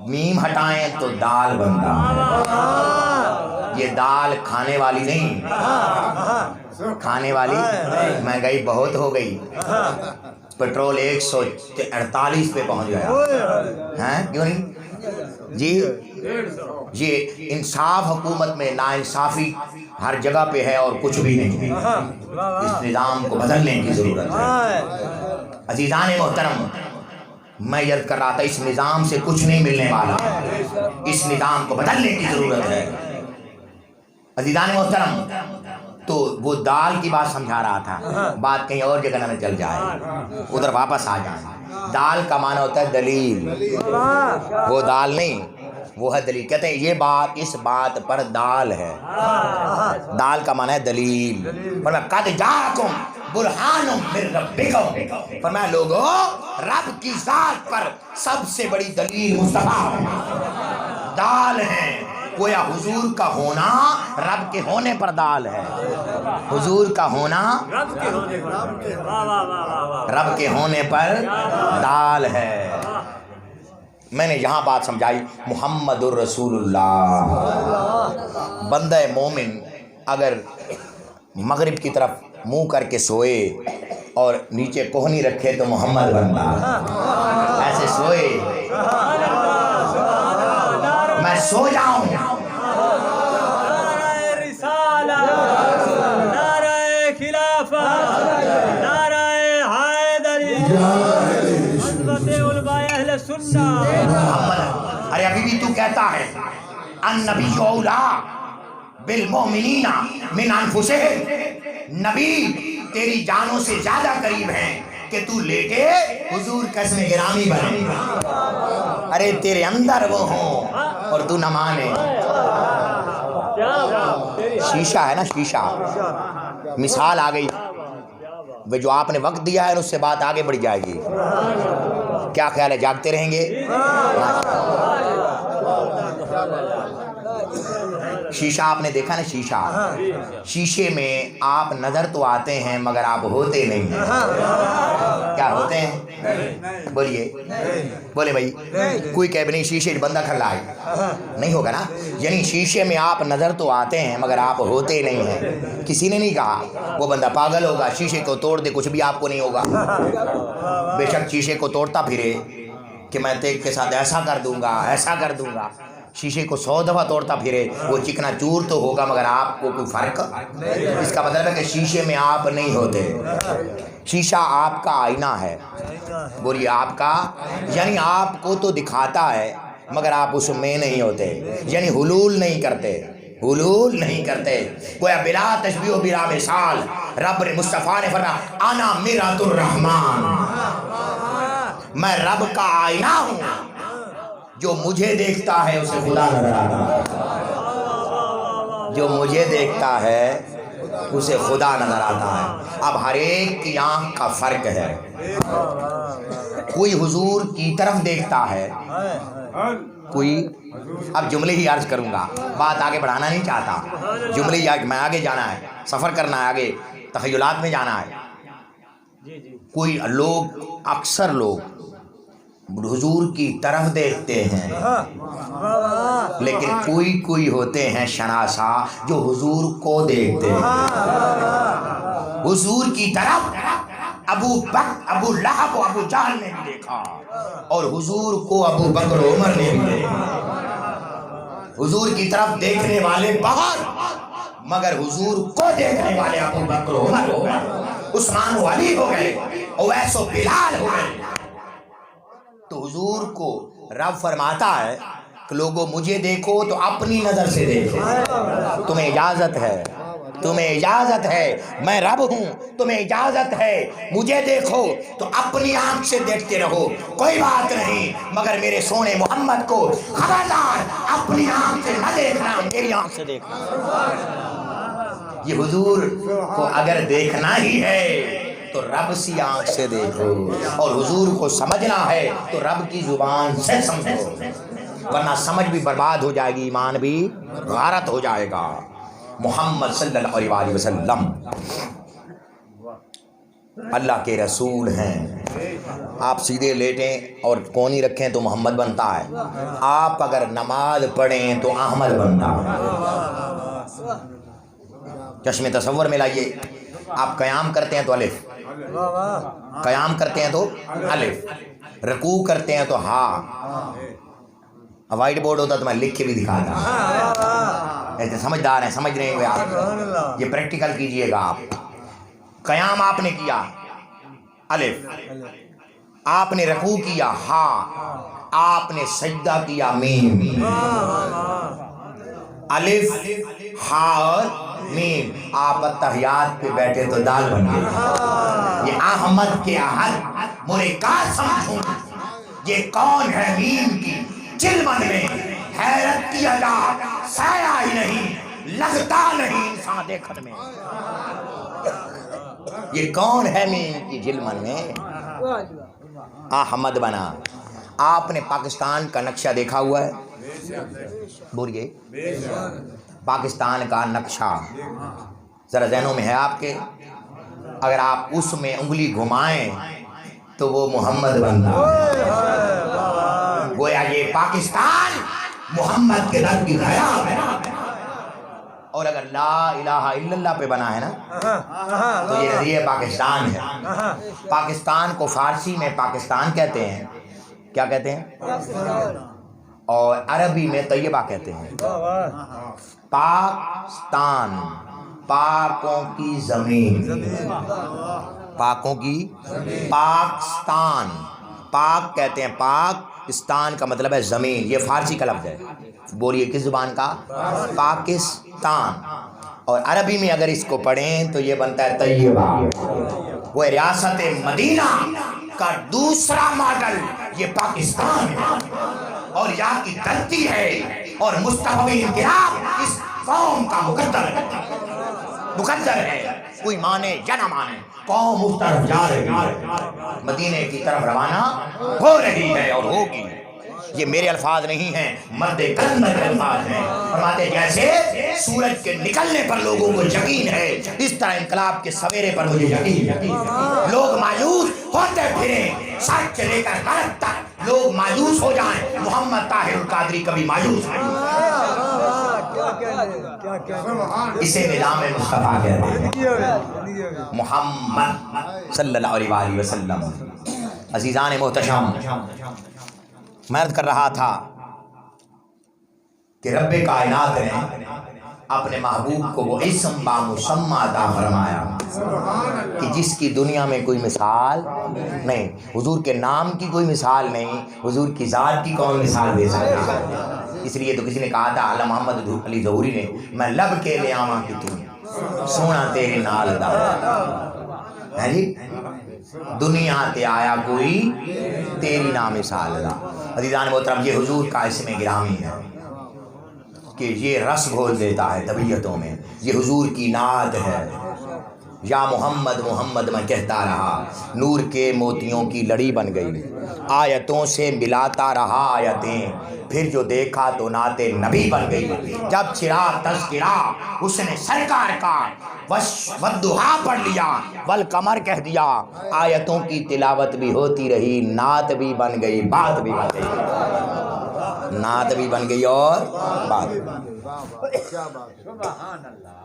میم ہٹائیں تو دال بنتا ہے. یہ دال کھانے والی نہیں، کھانے والی. مہنگائی بہت ہو گئی، پیٹرول 148 پہ پہنچ گیا ہیں. کیوں نہیں جی؟ یہ انصاف حکومت میں نا انصافی ہر جگہ پہ ہے اور کچھ بھی نہیں ہے. اس نظام کو بدلنے کی ضرورت ہے. عزیزان محترم، میں یاد کر رہا تھا اس نظام سے کچھ نہیں ملنے والا، اس نظام کو بدلنے کی ضرورت ہے. عزیزان محترم، تو وہ دال کی بات سمجھا رہا تھا، بات کہیں اور جگہ نہ چل جائے، ادھر واپس آ جائیں. دال کا معنی ہوتا ہے دلیل. وہ دال نہیں، وہ ہے دلیل. کہتے ہیں یہ بات اس بات پر دال ہے. دال کا معنی ہے دلیل. فرمایا قد جاءکم برہان من ربکم، فرمایا لوگوں رب کی ذات پر سب سے بڑی دلیل مصطفیٰ دال ہے. گویا حضور کا ہونا رب کے ہونے پر دال ہے. حضور کا ہونا رب کے ہونے پر دال ہے. میں نے یہاں بات سمجھائی محمد الرسول اللہ. بندہ مومن اگر مغرب کی طرف منہ کر کے سوئے اور نیچے کوہنی رکھے تو محمد بنتا. ایسے سوئے میں سو جاؤں، ارے ابھی بھی تو کہتا ہے النبی اولا بالمؤمنین من انفسہم، نبی تیری جانوں سے زیادہ قریب ہیں کہ تو لیٹے حضور قسم گرامی بنے. ارے تیرے اندر وہ ہوں اور تو نہ مانے. شیشہ ہے نا، شیشہ. مثال آ گئی، وہ جو آپ نے وقت دیا ہے اس سے بات آگے بڑھ جائے گی. کیا خیال ہے، جاگتے رہیں گے؟ شیشہ آپ نے دیکھا نا، شیشہ، شیشے میں آپ نظر تو آتے ہیں مگر آپ ہوتے نہیں ہیں. کیا ہوتے ہیں؟ بولیے بولے بھائی. کوئی کہے نہیں شیشے بندہ کھڑا ہے، نہیں ہوگا نا. یعنی شیشے میں آپ نظر تو آتے ہیں مگر آپ ہوتے نہیں ہیں. کسی نے نہیں کہا وہ بندہ پاگل ہوگا، شیشے کو توڑ دے کچھ بھی آپ کو نہیں ہوگا. بے شک شیشے کو توڑتا پھرے کہ میں تیگ کے ساتھ ایسا کر دوں گا، ایسا کر دوں گا. شیشے کو 100 دفعہ توڑتا پھرے وہ چکنا چور تو ہوگا مگر آپ کو کوئی فرق. اس کا مطلب ہے کہ شیشے میں آپ نہیں ہوتے. شیشہ آپ کا آئینہ ہے. بولیے آپ کا، یعنی آپ کو تو دکھاتا ہے مگر آپ اس میں نہیں ہوتے، یعنی حلول نہیں کرتے. حلول نہیں کرتے. گویا بلا تشبیہ و بلا مثال رب نے مصطفیٰ نے فرمایا انا میرات الرحمن، میں رب کا آئینہ ہوں، جو مجھے دیکھتا ہے اسے خدا نظر آتا ہے، جو مجھے دیکھتا ہے اسے خدا نظر آتا ہے. اب ہر ایک کی آنکھ کا فرق ہے، کوئی حضور کی طرف دیکھتا ہے، کوئی اب جملے ہی عرض کروں گا، بات آگے بڑھانا نہیں چاہتا، جملے ہی میں آگے جانا ہے، سفر کرنا ہے، آگے تخیلات میں جانا ہے. کوئی لوگ اکثر لوگ حضور کی طرف دیکھتے ہیں، لیکن کوئی ہوتے ہیں شناسا جو حضور کو دیکھتے ہیں. حضور کی طرف ابو بکر، ابو لہب و ابو جہل نے بھی دیکھا، اور حضور کو ابو بکر و عمر نے بھی دیکھا. حضور کی طرف دیکھنے والے بہت، مگر حضور کو دیکھنے والے ابو بکر و عمر ہو گئے، عثمان و علی ہو گئے، اویس و بلال ہو گئے. تو حضور کو رب فرماتا ہے کہ لوگوں مجھے دیکھو تو اپنی نظر سے دیکھو، تمہیں اجازت ہے، تمہیں اجازت ہے، میں رب ہوں، تمہیں اجازت ہے، مجھے دیکھو تو اپنی آنکھ سے دیکھتے رہو، کوئی بات نہیں، مگر میرے سونے محمد کو خبردار اپنی آنکھ سے نہ دیکھنا، میری آنکھ سے دیکھنا. یہ حضور کو اگر دیکھنا ہی ہے تو رب سی آنکھ سے دیکھو، اور حضور کو سمجھنا ہے تو رب کی زبان سے سمجھو، ورنہ سمجھ بھی برباد ہو جائے گی، ایمان بھی غارت ہو جائے گا. محمد صلی اللہ علیہ وسلم اللہ کے رسول ہیں. آپ سیدھے لیٹیں اور کونی رکھیں تو محمد بنتا ہے، آپ اگر نماز پڑھیں تو احمد بنتا ہے. چشم تصور میں لائیے، آپ قیام کرتے ہیں تو الف، قیام کرتے ہیں تو الف، رکوع کرتے ہیں تو ہاں. وائٹ بورڈ ہوتا تو میں لکھ کے بھی دکھاتا، ایسے سمجھدار ہیں، سمجھ رہے ہیں آپ، یہ پریکٹیکل کیجئے گا. آپ قیام آپ نے کیا الف، آپ نے رکوع کیا ہاں، آپ نے سجدہ کیا میم، الف ہاں اور میم. آپ اتحیات پہ بیٹھے تو دال بن گئے. یہ احمد کے احد مرے کا سمجھوں، یہ کون ہے میم کی چلمن میں، حیرت کی ادا سایہ ہی نہیں، لگتا نہیں انسان دیکھت میں. یہ کون ہے میم کی جلمن میں، احمد بنا. آپ نے پاکستان کا نقشہ دیکھا ہوا ہے؟ بولیے، پاکستان کا نقشہ ذرا ذہنوں میں ہے آپ کے؟ اگر آپ اس میں انگلی گھمائیں تو وہ محمد بنتا ہے. گویا یہ پاکستان محمد کے در کی غیاب ہے، اور اگر لا الہ الا اللہ پہ بنا ہے نا تو یہ نظریہ پاکستان ہے. پاکستان کو فارسی میں پاکستان کہتے ہیں، کیا کہتے ہیں؟ اور عربی میں طیبہ کہتے ہیں. پاکستان پاکوں کی زمین، پاکوں کی، پاکستان پاک کہتے ہیں، پاکستان کا مطلب ہے زمین، یہ فارسی کا لفظ ہے. بولیے کس زبان کا؟ پاکستان. اور عربی میں اگر اس کو پڑھیں تو یہ بنتا ہے طیبہ. وہ ریاست مدینہ کا دوسرا ماڈل یہ پاکستان ہے، اور یہاں کی دھرتی ہے، اور مستقبل انقلاب اس قوم کا مقدر ہے. کوئی مانے یا نہ مانے، قوم اس طرف جا رہی ہے، مدینے کی طرف روانہ ہو رہی ہے اور ہوگی. یہ میرے الفاظ نہیں ہیں، مرد کلمہ کے الفاظ ہیں. فرماتے جیسے سورج کے نکلنے پر لوگوں کو یقین ہے، اس طرح انقلاب کے سویرے پر مجھے یقین ہے. لوگ مایوس ہوتے پھریں، سر سے لے کر قلب تک لوگ مایوس ہو جائیں، محمد طاہر القادری کبھی مایوس نہیں. اسے نظام مصطفیٰ کہتے ہیں، محمد صلی اللہ علیہ وسلم. عزیزان محتشم، میں عرض کر رہا تھا کہ رب کائنات نے اپنے محبوب کو وہ اسم بامسمى عطا فرمایا کہ جس کی دنیا میں کوئی مثال نہیں. حضور کے نام کی کوئی مثال نہیں، حضور کی ذات کی کون مثال دے سکتا ہے؟ اس لیے تو کسی نے کہا تھا علامہ محمد علی ظہوری نے، میں لب کے لے آواں کہ تو سونا تیرے نال دا ہے جی، دنیا تے آیا کوئی تیری نام مثال دا۔ عزیزان محترم، یہ حضور کا اسم گرامی ہے کہ یہ رس گھول دیتا ہے طبیعتوں میں، یہ حضور کی نعت ہے۔ یا محمد محمد میں کہتا رہا، نور کے موتیوں کی لڑی بن گئی، آیتوں سے ملاتا رہا آیتیں، پھر جو دیکھا تو نعت نبی بن گئی۔ جب چرا تذکرہ اس نے سرکار کا، والضحیٰ پڑھ لیا، والقمر کہہ دیا، آیتوں کی تلاوت بھی ہوتی رہی، نعت بھی بن گئی، بات بھی بن گئی، نعت بھی بن گئی اور بات بھی بن گئی۔ سبحان اللہ۔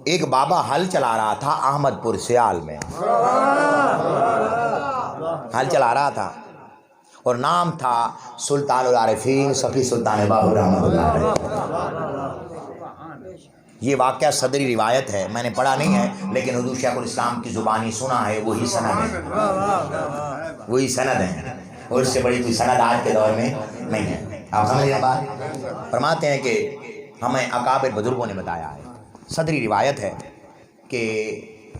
ایک بابا ہل چلا رہا تھا احمد پور سیال میں، ہل چلا رہا تھا اور نام تھا سلطان العارفین صفی سلطان باہو رحمۃ اللہ علیہ۔ یہ واقعہ صدری روایت ہے، میں نے پڑھا نہیں ہے، لیکن حضور شیخ الاسلام کی زبانی سنا ہے، وہی سند ہے، وہی سند ہے، اور اس سے بڑی کوئی سند آج کے دور میں نہیں ہے۔ آپ سمجھ رہے ہیں بات؟ فرماتے ہیں کہ ہمیں اکابر بزرگوں نے بتایا ہے، صدری روایت ہے کہ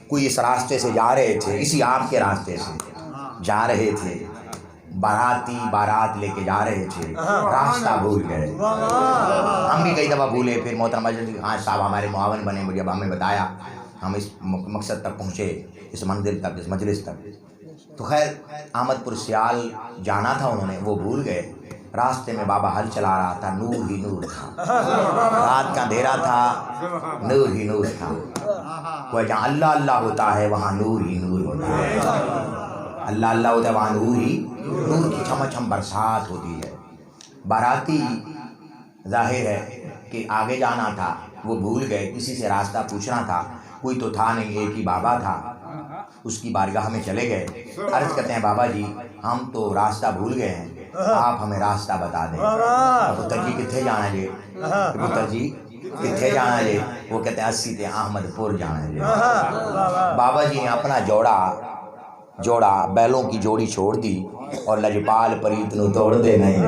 کوئی اس راستے سے جا رہے تھے، اسی آپ کے راستے سے جا رہے تھے، باراتی بارات لے کے جا رہے تھے، راستہ بھول گئے، ہم بھی کئی دفعہ بھولے، پھر محترم ہاں صاحب ہمارے معاون بنے، مجھے اب ہمیں بتایا، ہم اس مقصد تک پہنچے، اس منزل تک، اس مجلس تک۔ تو خیر احمد پور سیال جانا تھا انہوں نے، وہ بھول گئے، راستے میں بابا ہل چلا رہا تھا، نور ہی نور تھا، رات کا اندھیرا تھا، نور ہی نور تھا، وہ جہاں اللہ اللہ ہوتا ہے وہاں نور ہی نور ہوتا ہے، اللہ اللہ ہوتا ہے وہاں نور ہی نور کی چھم چھم برسات ہوتی ہے۔ باراتی ظاہر ہے کہ آگے جانا تھا، وہ بھول گئے، کسی سے راستہ پوچھنا تھا، کوئی تو تھا نہیں، ایک ہی بابا تھا، اس کی بارگاہ میں چلے گئے، عرض کرتے ہیں بابا جی ہم تو راستہ بھول گئے ہیں، آپ ہمیں راستہ بتا دیں۔ پتر جی کتنے جانا جی؟ پتر جی کتنے جانا جی؟ وہ کہتے ہیں اسی تے احمد پور جانا جی۔ بابا جی نے اپنا جوڑا بیلوں کی جوڑی چھوڑ دی اور لجپال پریت نو توڑ دے نہیں،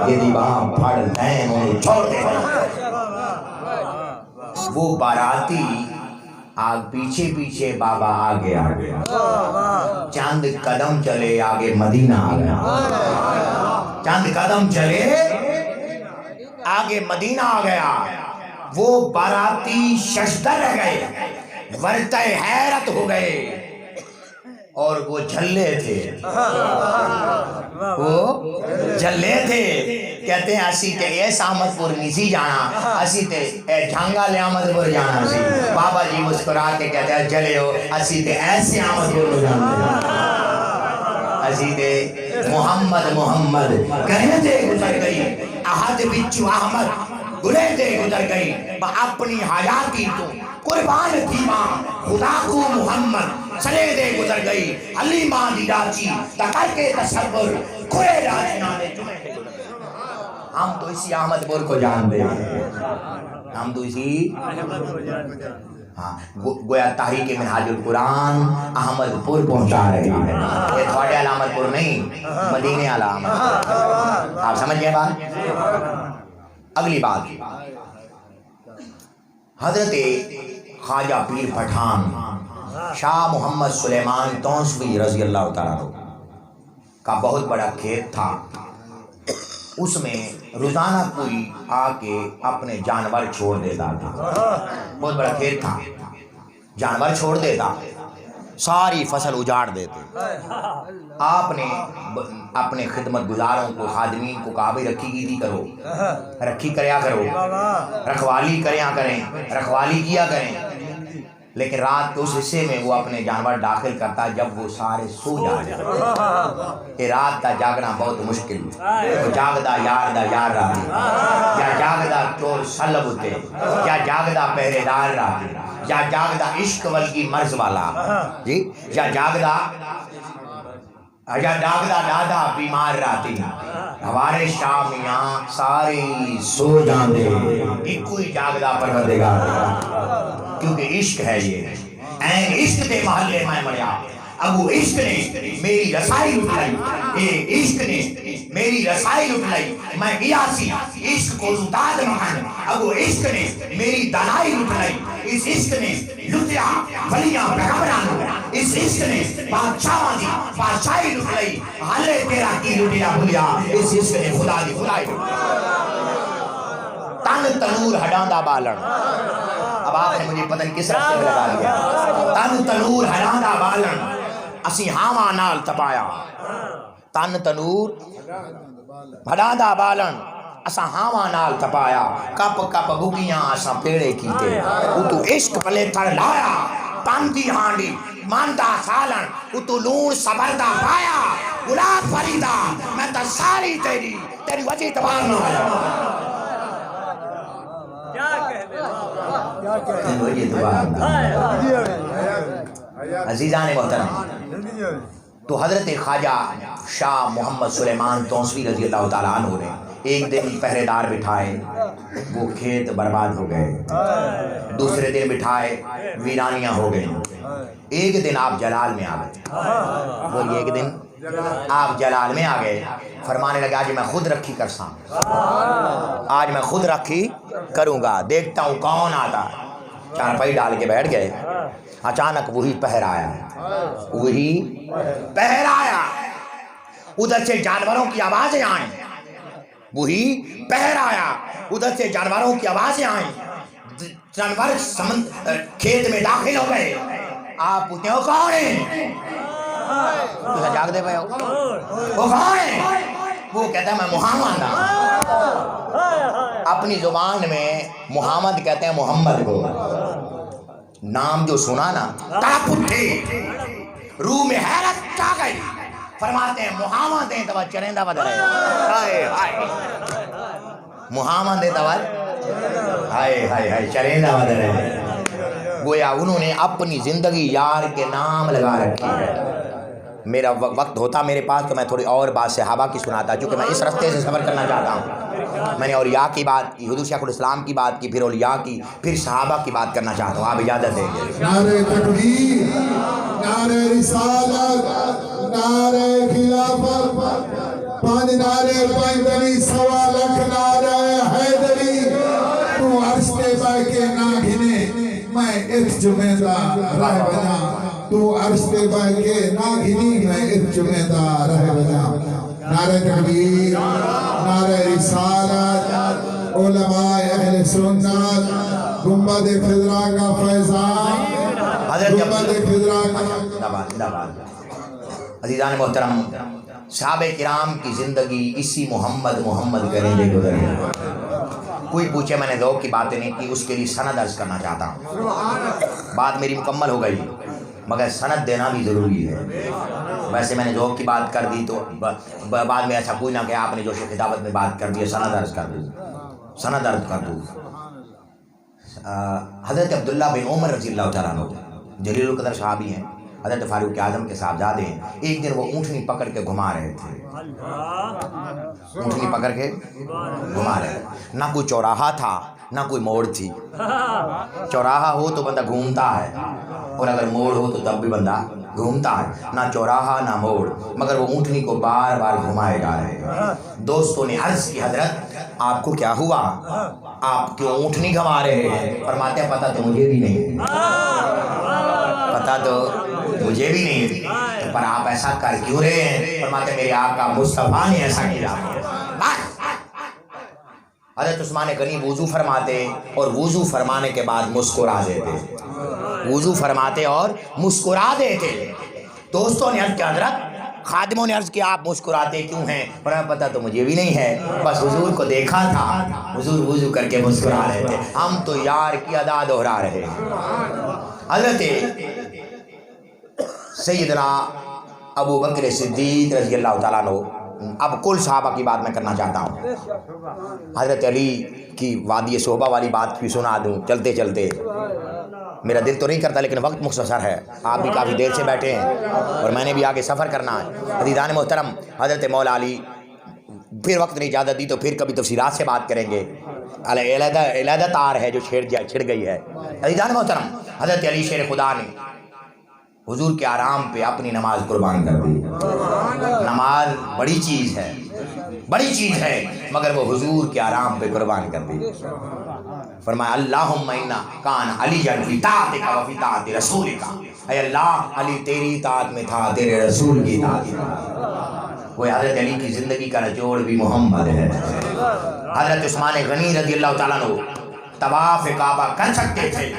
یہ دیوان پھڑ نین انہوں چھوڑ دے نہیں۔ وہ باراتی پیچھے پیچھے بابا آگے آ گیا، چند قدم چلے آگے مدینہ آ گیا، چند قدم چلے آگے مدینہ آ گیا۔ وہ باراتی ششدر رہ گئے، ورطہ حیرت ہو گئے، اور وہ جھلے تھے، وہ جھلے تھے، کہتے ہیں اسی تے ایس احمد پور نیسی جانا، اسی تے جھانگا لے احمد پور جانا سی۔ بابا جی مسکرا کے کہتے ہیں جلے ہو اسی تے ایسے احمد پور جانا، اسی تے محمد محمد کہنے دے گزر گئی، احد بچو احمد گلے دے گزر گئی، با اپنی حیاتی تو قربان دیواں خدا کو محمد سلے دے گزر گئی، علی ماں دی راچی تکر کے تصور کوئے راچیاں دے چمے دے گزر گئی۔ ہم تو اسی احمد پور کو جان دے، ہم تو اسی ہاں گویا تحریک منہاج القرآن احمد پور پہنچا رہی ہے، یہ تھوڑے علامت پور نہیں، مدینے علامت۔ آپ سمجھ گئے بات؟ اگلی بات، حضرت خواجہ پیر پٹھان شاہ محمد سلیمان تونسوی رضی اللہ تعالیٰ کا بہت بڑا کھیت تھا، اس میں روزانہ کوئی آ کے اپنے جانور چھوڑ دیتا تھا، بہت بڑا کھیت تھا، جانور چھوڑ دیتا، ساری فصل اجاڑ دیتے۔ آپ نے اپنے خدمت گزاروں کو، خادمین کو کہا بھائی رکھی کی تھی کرو، رکھی کریا کرو، رکھوالی کریا کریں، رکھوالی کیا کریں، لیکن رات کے اس حصے میں وہ اپنے جانور داخل کرتا جب وہ سارے سو جاتے۔ یہ رات کا جاگنا بہت مشکل، وہ جاگدا یار دا یار راتی، یا جاگدا چور سلب ہوتے، یا جاگدا پہرے دار راتی، یا جاگدا عشق ولگی مرض والا جی، یا جاگدا دادا بیمار راتی، ہمارے شامیاں سارے سو جاندے، ایک کوئی جاگدا پروردگار، کیونکہ عشق ہے یہ، این عشق دے محلے میں مریا، ابو عشق نے میری رسائی اٹھائی، اے عشق نے میری رسائی لٹ لئی، میں گیاسی عشق کو لٹاد مہن، اب وہ عشق نے میری دلائی لٹ لئی، اس عشق نے لٹیا ولیاں پیغمبران، اس عشق نے بادشاہ دی بادشاہی لٹ لئی، حالے تیرا کی لٹیا بھولیا، اس عشق نے خدا دی خدائی تن تنور ہڈاندہ بالن۔ اب آپ نے مجھے پتہ نہیں کس راستے میں لگا لیا، تن تنور ہڈاندہ بالن اسی ہاواں نال تپایا، تن تنور ہڈاندہ بالن اساں ہاواں نال تپایا، کپ کپ بگیاں اساں پیڑے کیتے، اتو عشق پلے تھڑ لایا، تن دی ہانڈی ماندا سالن اتو لون سبردہ پایا، گلاب فریدہ میں تا ساری تیری وجہ تبار نہ آیا، تیری وجہ تبار نہ آیا۔ عزیزان محترم، تو حضرت خواجہ شاہ محمد سلیمان توسوی رضی اللہ تعالیٰ عنہ نے ایک دن پہرے دار بٹھائے، وہ کھیت برباد ہو گئے، دوسرے دن بٹھائے ویرانیاں ہو گئیں، ایک دن آپ جلال میں آ گئے، بولیے ایک دن آپ جلال میں آ گئے، فرمانے لگے آج میں خود رکھی کرساں، آج میں خود رکھی کروں گا، دیکھتا ہوں کون آتا، چارپائی ڈال کے بیٹھ گئے، اچانک وہی پہر آیا، وہی پہر آیا، ادھر سے جانوروں کی آوازیں آئیں، وہی پہر آیا، ادھر سے جانوروں کی آوازیں آئیں، جانور کھیت میں داخل ہو گئے، آپ پوچھتے ہو کون ہے؟ تو جاگ دے پہ ہو، وہ کون ہے؟ وہ کہتا ہے میں محمد ہوں، اپنی زبان میں محمد کہتے ہیں محمد کو، نام جو سنا نا تڑپ اٹھے، روح میں حیرت کیا گئی، فرماتے ہیں محمد دیں تو چرندہ بدر ہے، محمد دیں تو ہائے ہائے ہائے چرندہ بدر ہے، گویا انہوں نے اپنی زندگی یار کے نام لگا رکھی ہے۔ میرا وقت ہوتا میرے پاس تو میں تھوڑی اور بات صحابہ کی سناتا، چونکہ میں اس رستے سے سفر کرنا چاہتا ہوں، میں نے اولیاء کی بات کی، حضور شیخ الاسلام کی بات کی، پھر اولیاء کی، پھر صحابہ کی بات کرنا چاہتا ہوں، آپ اجازت دیں گے؟ نعرہ تکبیر، نعرہ رسالت، نعرہ خلافت، پانچ نعرے پینتالیس سوا لکھ نعرہ حیدری، تو عرش کے بہ کے نہ گھنے میں ایک جمیدہ رہ بنا، تو عرش کے بہ کے نہ گھنی میں ایک جمیدہ رہ بنا۔ نعرہ تکبیر، نعرہ رسالت، علماء اہل سنت، گنبد خضرا کا فیضان، گنبد خضرا کا عزیزان محترم، صحابہ کرام کی زندگی اسی محمد کریں گے گزر گئی۔ کوئی پوچھے میں نے ذوق کی باتیں نہیں کی، اس کے لیے سند عرض کرنا چاہتا ہوں، بات میری مکمل ہو گئی مگر سند دینا بھی ضروری ہے۔ ویسے میں نے ذوق کی بات کر دی تو بعد میں ایسا کوئی نہ کہ آپ نے جو خطابت میں بات کر دی، سند عرض کر دوں، سند عرض کر دوں۔ حضرت عبداللہ بن عمر رضی اللہ تعالیٰ عنہ جلیل القدر صحابی ہیں، حضرت فاروق اعظم کے صاحبزادے ہیں، ایک دن وہ اونٹنی پکڑ کے گھما رہے تھے، اونٹنی پکڑ کے گھما رہے تھے، نہ کوئی چوراہا تھا نہ کوئی موڑ تھی، چوراہا ہو تو بندہ گھومتا ہے اور اگر موڑ ہو تو تب بھی بندہ گھومتا ہے، نہ چوراہا نہ موڑ، مگر وہ اونٹنی کو بار بار گھمائے جا رہے ہیں۔ دوستوں نے عرض کی حضرت آپ کو کیا ہوا، آپ کیوں اونٹنی گھما رہے ہیں؟ فرماتے ہیں پتہ تو مجھے بھی نہیں، پتہ تو مجھے بھی نہیں، پر آپ ایسا کر کیوں رہے ہیں؟ فرماتے ہیں میرے آقا مصطفیٰ نے ایسا کیا۔ حضرت عثمان غنی وضو فرماتے اور وضو فرمانے کے بعد مسکرا دیتے، وضو فرماتے اور مسکرا دیتے۔ دوستوں نے عرض کیا حضرت، خادموں نے عرض کیا آپ مسکراتے کیوں ہیں؟ پر پتہ تو مجھے بھی نہیں ہے، بس حضور کو دیکھا تھا، حضور وضو کر کے مسکرا رہے تھے، ہم تو یار کی ادا دہرا رہے ہیں۔ حضرت سیدنا ابو بکر صدیق رضی اللہ تعالیٰ عنہ، اب کل صحابہ کی بات میں کرنا چاہتا ہوں، حضرت علی کی وادی صحبہ والی بات بھی سنا دوں چلتے چلتے، میرا دل تو نہیں کرتا لیکن وقت مختصر ہے، آپ بھی کافی دیر سے بیٹھے ہیں اور میں نے بھی آگے سفر کرنا ہے۔ عزیزان محترم، حضرت مولا علی، پھر وقت نے اجازت دی تو پھر کبھی تفصیلات سے بات کریں گے، علیحدہ تار ہے جو چھڑ گئی ہے۔ عزیزان محترم، حضرت علی شیر خدا نے حضور کے آرام پہ اپنی نماز قربان کر دی۔ نماز بڑی چیز ہے، بڑی چیز ہے، مگر وہ حضور کے آرام پہ قربان کر دی۔ فرمایا اللہم انا کان علی فی طاعتک و فی طاعت رسولک، اے اللہ علی تیری اطاعت میں تھا، تیرے رسول کی اطاعت میں تھا۔ کوئی حضرت علی کی زندگی کا نچوڑ بھی محمد ہے۔ حضرت عثمان غنی رضی اللہ تعالیٰ عنہ طواف کعبہ کر سکتے تھے،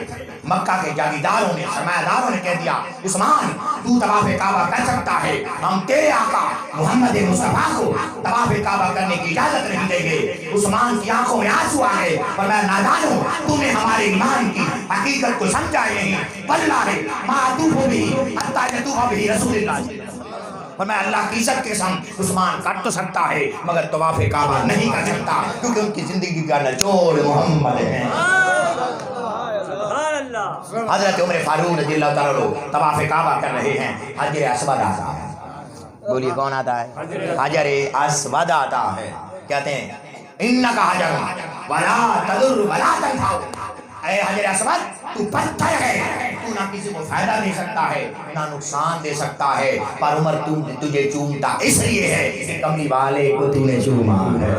مکہ کے جاگیرداروں نے سرمایہ داروں نے کہہ دیا عثمان تو طواف کعبہ کر سکتا ہے، ہم تیرے آقا محمد مصطفیٰ کو طواف کعبہ کرنے کی اجازت نہیں دیں گے۔ عثمان کی آنکھوں میں آنسو آ گئے، فرمایا نادانو تم نے ہمارے ایمان کی حقیقت کو سمجھا ہی نہیں، واللہ ما اطوف بھی حتی یطوف بھی رسول اللہ۔ فرمایا اللہ کی عزت کے ساتھ عثمان کر تو سکتا ہے مگر طواف کعبہ نہیں کر سکتا، کیونکہ ان کی زندگی کا نچوڑ محمد ہے۔ حضرت عمر فاروق رضی اللہ تعالیٰ عنہ طواف کعبہ کر رہے ہیں، حجر اسود آتا ہے، بولیے کون آتا ہے؟ حجر اسود آتا ہے، کہتے ہیں انکا حجر ولا تضر ولا تنفع، اے حجر اسود تو پتھر ہے، تو نہ کسی کو فائدہ دے سکتا ہے نہ نقصان دے سکتا ہے، پر عمر تجھے چومتا اس لیے ہے کہ کملی والے کو تو نے چوما ہے۔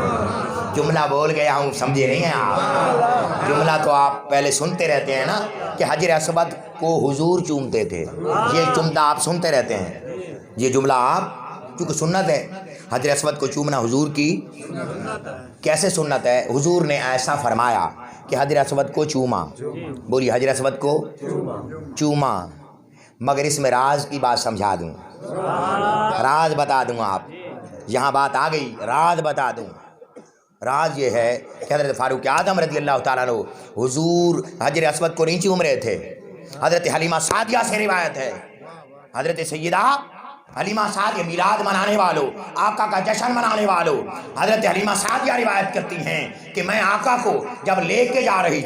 جملہ بول گیا ہوں، سمجھے نہیں ہیں آپ؟ جملہ تو آپ پہلے سنتے رہتے ہیں نا کہ حجر اسود کو حضور چومتے تھے، یہ جملہ آپ سنتے رہتے ہیں، یہ جملہ آپ کیونکہ سنت ہے، حجر اسود کو چومنا حضور کی کیسے سنت ہے؟ حضور نے ایسا فرمایا کہ حجر اسود کو چوما، بولیے حجر اسود کو چوما، مگر اس میں راز کی بات سمجھا دوں، راز بتا دوں، آپ یہاں بات آ گئی، راز بتا دوں۔ راز یہ ہے کہ حضرت فاروق اعظم رضی اللہ تعالیٰ عنہ حضور حجر اسود کو نہیں چوم رہے تھے۔ حضرت حلیمہ سعدیہ سے روایت ہے، حضرت سیدہ حلیمہ سعدیہ میلاد منانے والوں، آقا کا جشن منانے والوں، حضرت حلیمہ سعدیہ روایت کرتی ہیں کہ میں آقا کو جب لے کے جا رہی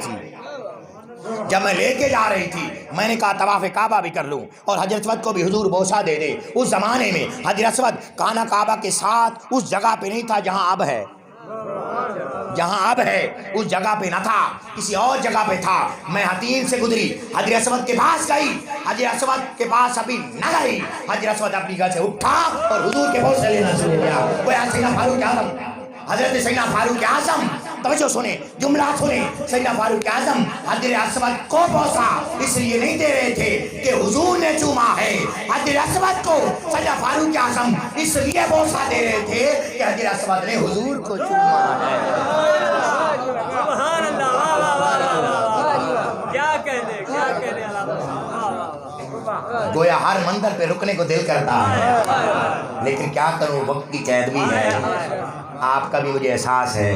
تھی، میں نے کہا طواف کعبہ بھی کر لوں اور حجر اسود کو بھی حضور بوسہ دے دے۔ اس زمانے میں حجر اسود کانا کعبہ کے ساتھ اس جگہ پہ نہیں تھا جہاں اب ہے، اس جگہ پہ نہ تھا، کسی اور جگہ پہ تھا۔ میں حتیم سے گزری، حجر اسود کے پاس گئی، حجر اسود کے پاس ابھی نہ گئی، حجر اسود اپنی گھر سے اٹھا اور حضور کے بوسے لینا شروع کیا۔ کوئی سیدنا فاروق اعظم، حضرت سیدنا فاروق اعظم، توجہ سنیں، جملہ سنیں، سیدنا فاروق اعظم حجر اسود کو بوسا اس لیے نہیں دے رہے تھے کہ حضور نے چوما ہے، حجر اسود کو سیدنا فاروق اعظم اس لیے بوسا دے رہے تھے کہ حجر اسود نے حضور کو چوما ہے۔ سبحان اللہ، کیا کہنے گویا ہر منظر پہ رکنے کو دل کرتا ہے، لیکن کیا کروں، وقت کی قید بھی ہے، آپ کا بھی مجھے احساس ہے،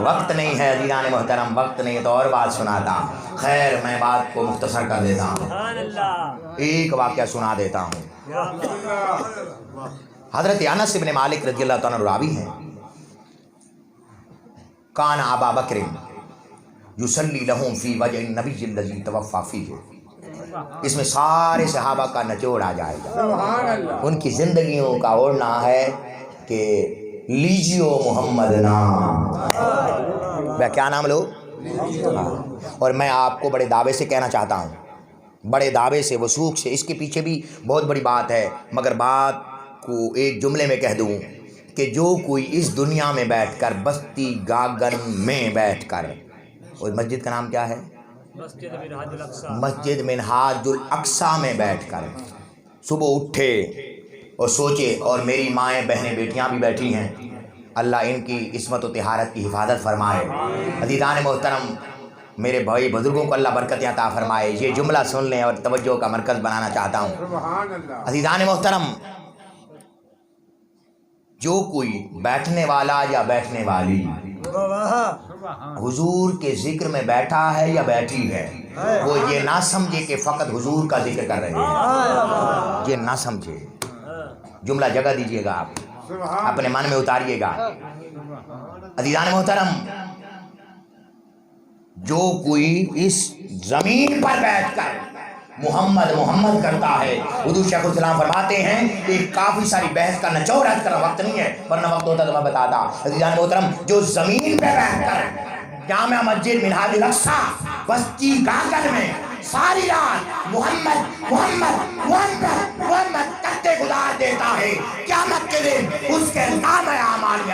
وقت نہیں ہے عزیزان محترم، وقت نہیں تو اور بات سناتا۔ خیر میں بات کو مختصر کر دیتا ہوں، ایک واقعہ سنا دیتا ہوں۔ حضرت انس بن مالک رضی اللہ تعالیٰ عنہ راوی ہیں، کان ابا بکر یصلی لہم فی وجہ النبی الذی توفی فیہ، اس میں سارے صحابہ کا نچوڑ آ جائے گا، ان کی زندگیوں کا اوڑھنا ہے کہ لیجیو محمد نام، کیا نام لو، اور میں آپ کو بڑے دعوے سے کہنا چاہتا ہوں، بڑے دعوے سے، وثوق سے، اس کے پیچھے بھی بہت بڑی بات ہے، مگر بات کو ایک جملے میں کہہ دوں کہ جو کوئی اس دنیا میں بیٹھ کر بستی گاگن میں بیٹھ کر، اور مسجد کا نام کیا ہے؟ مسجد منہاج الاقصی میں بیٹھ کر صبح اٹھے اور سوچے، اور میری مائیں بہنیں بیٹیاں بھی بیٹھی ہیں، اللہ ان کی عصمت و طہارت کی حفاظت فرمائے۔ عزیزان محترم، میرے بھائی بزرگوں کو اللہ برکتیں عطا فرمائے۔ یہ جملہ سن لیں اور توجہ کا مرکز بنانا چاہتا ہوں۔ عزیزان محترم، جو کوئی بیٹھنے والا یا بیٹھنے والی حضور کے ذکر میں بیٹھا ہے یا بیٹھی ہے، وہ یہ نہ سمجھے کہ فقط حضور کا ذکر کر رہے ہیں، یہ نہ سمجھے۔ جملہ جگہ دیجئے گا، آپ اپنے من میں اتاریے گا۔ عزیزان محترم، جو کوئی اس زمین پر بیٹھ کر محمد محمد کرتا ہے، حضور شیخ الاسلام فرماتے ہیں کہ کافی ساری بحث کا نچوڑ ہے، کرنا وقت نہیں ہے، ورنہ وقت ہوتا تو میں بتاتا۔ عزیزان محترم، جو زمین پہ بیٹھ کر جامع مسجد منہاج الاقصی بستی گاگن میں ساری رات محمد محمد محمد محمد کرتے گزار دیتا ہے، قیامت کے دن اس کے نام اعمال میں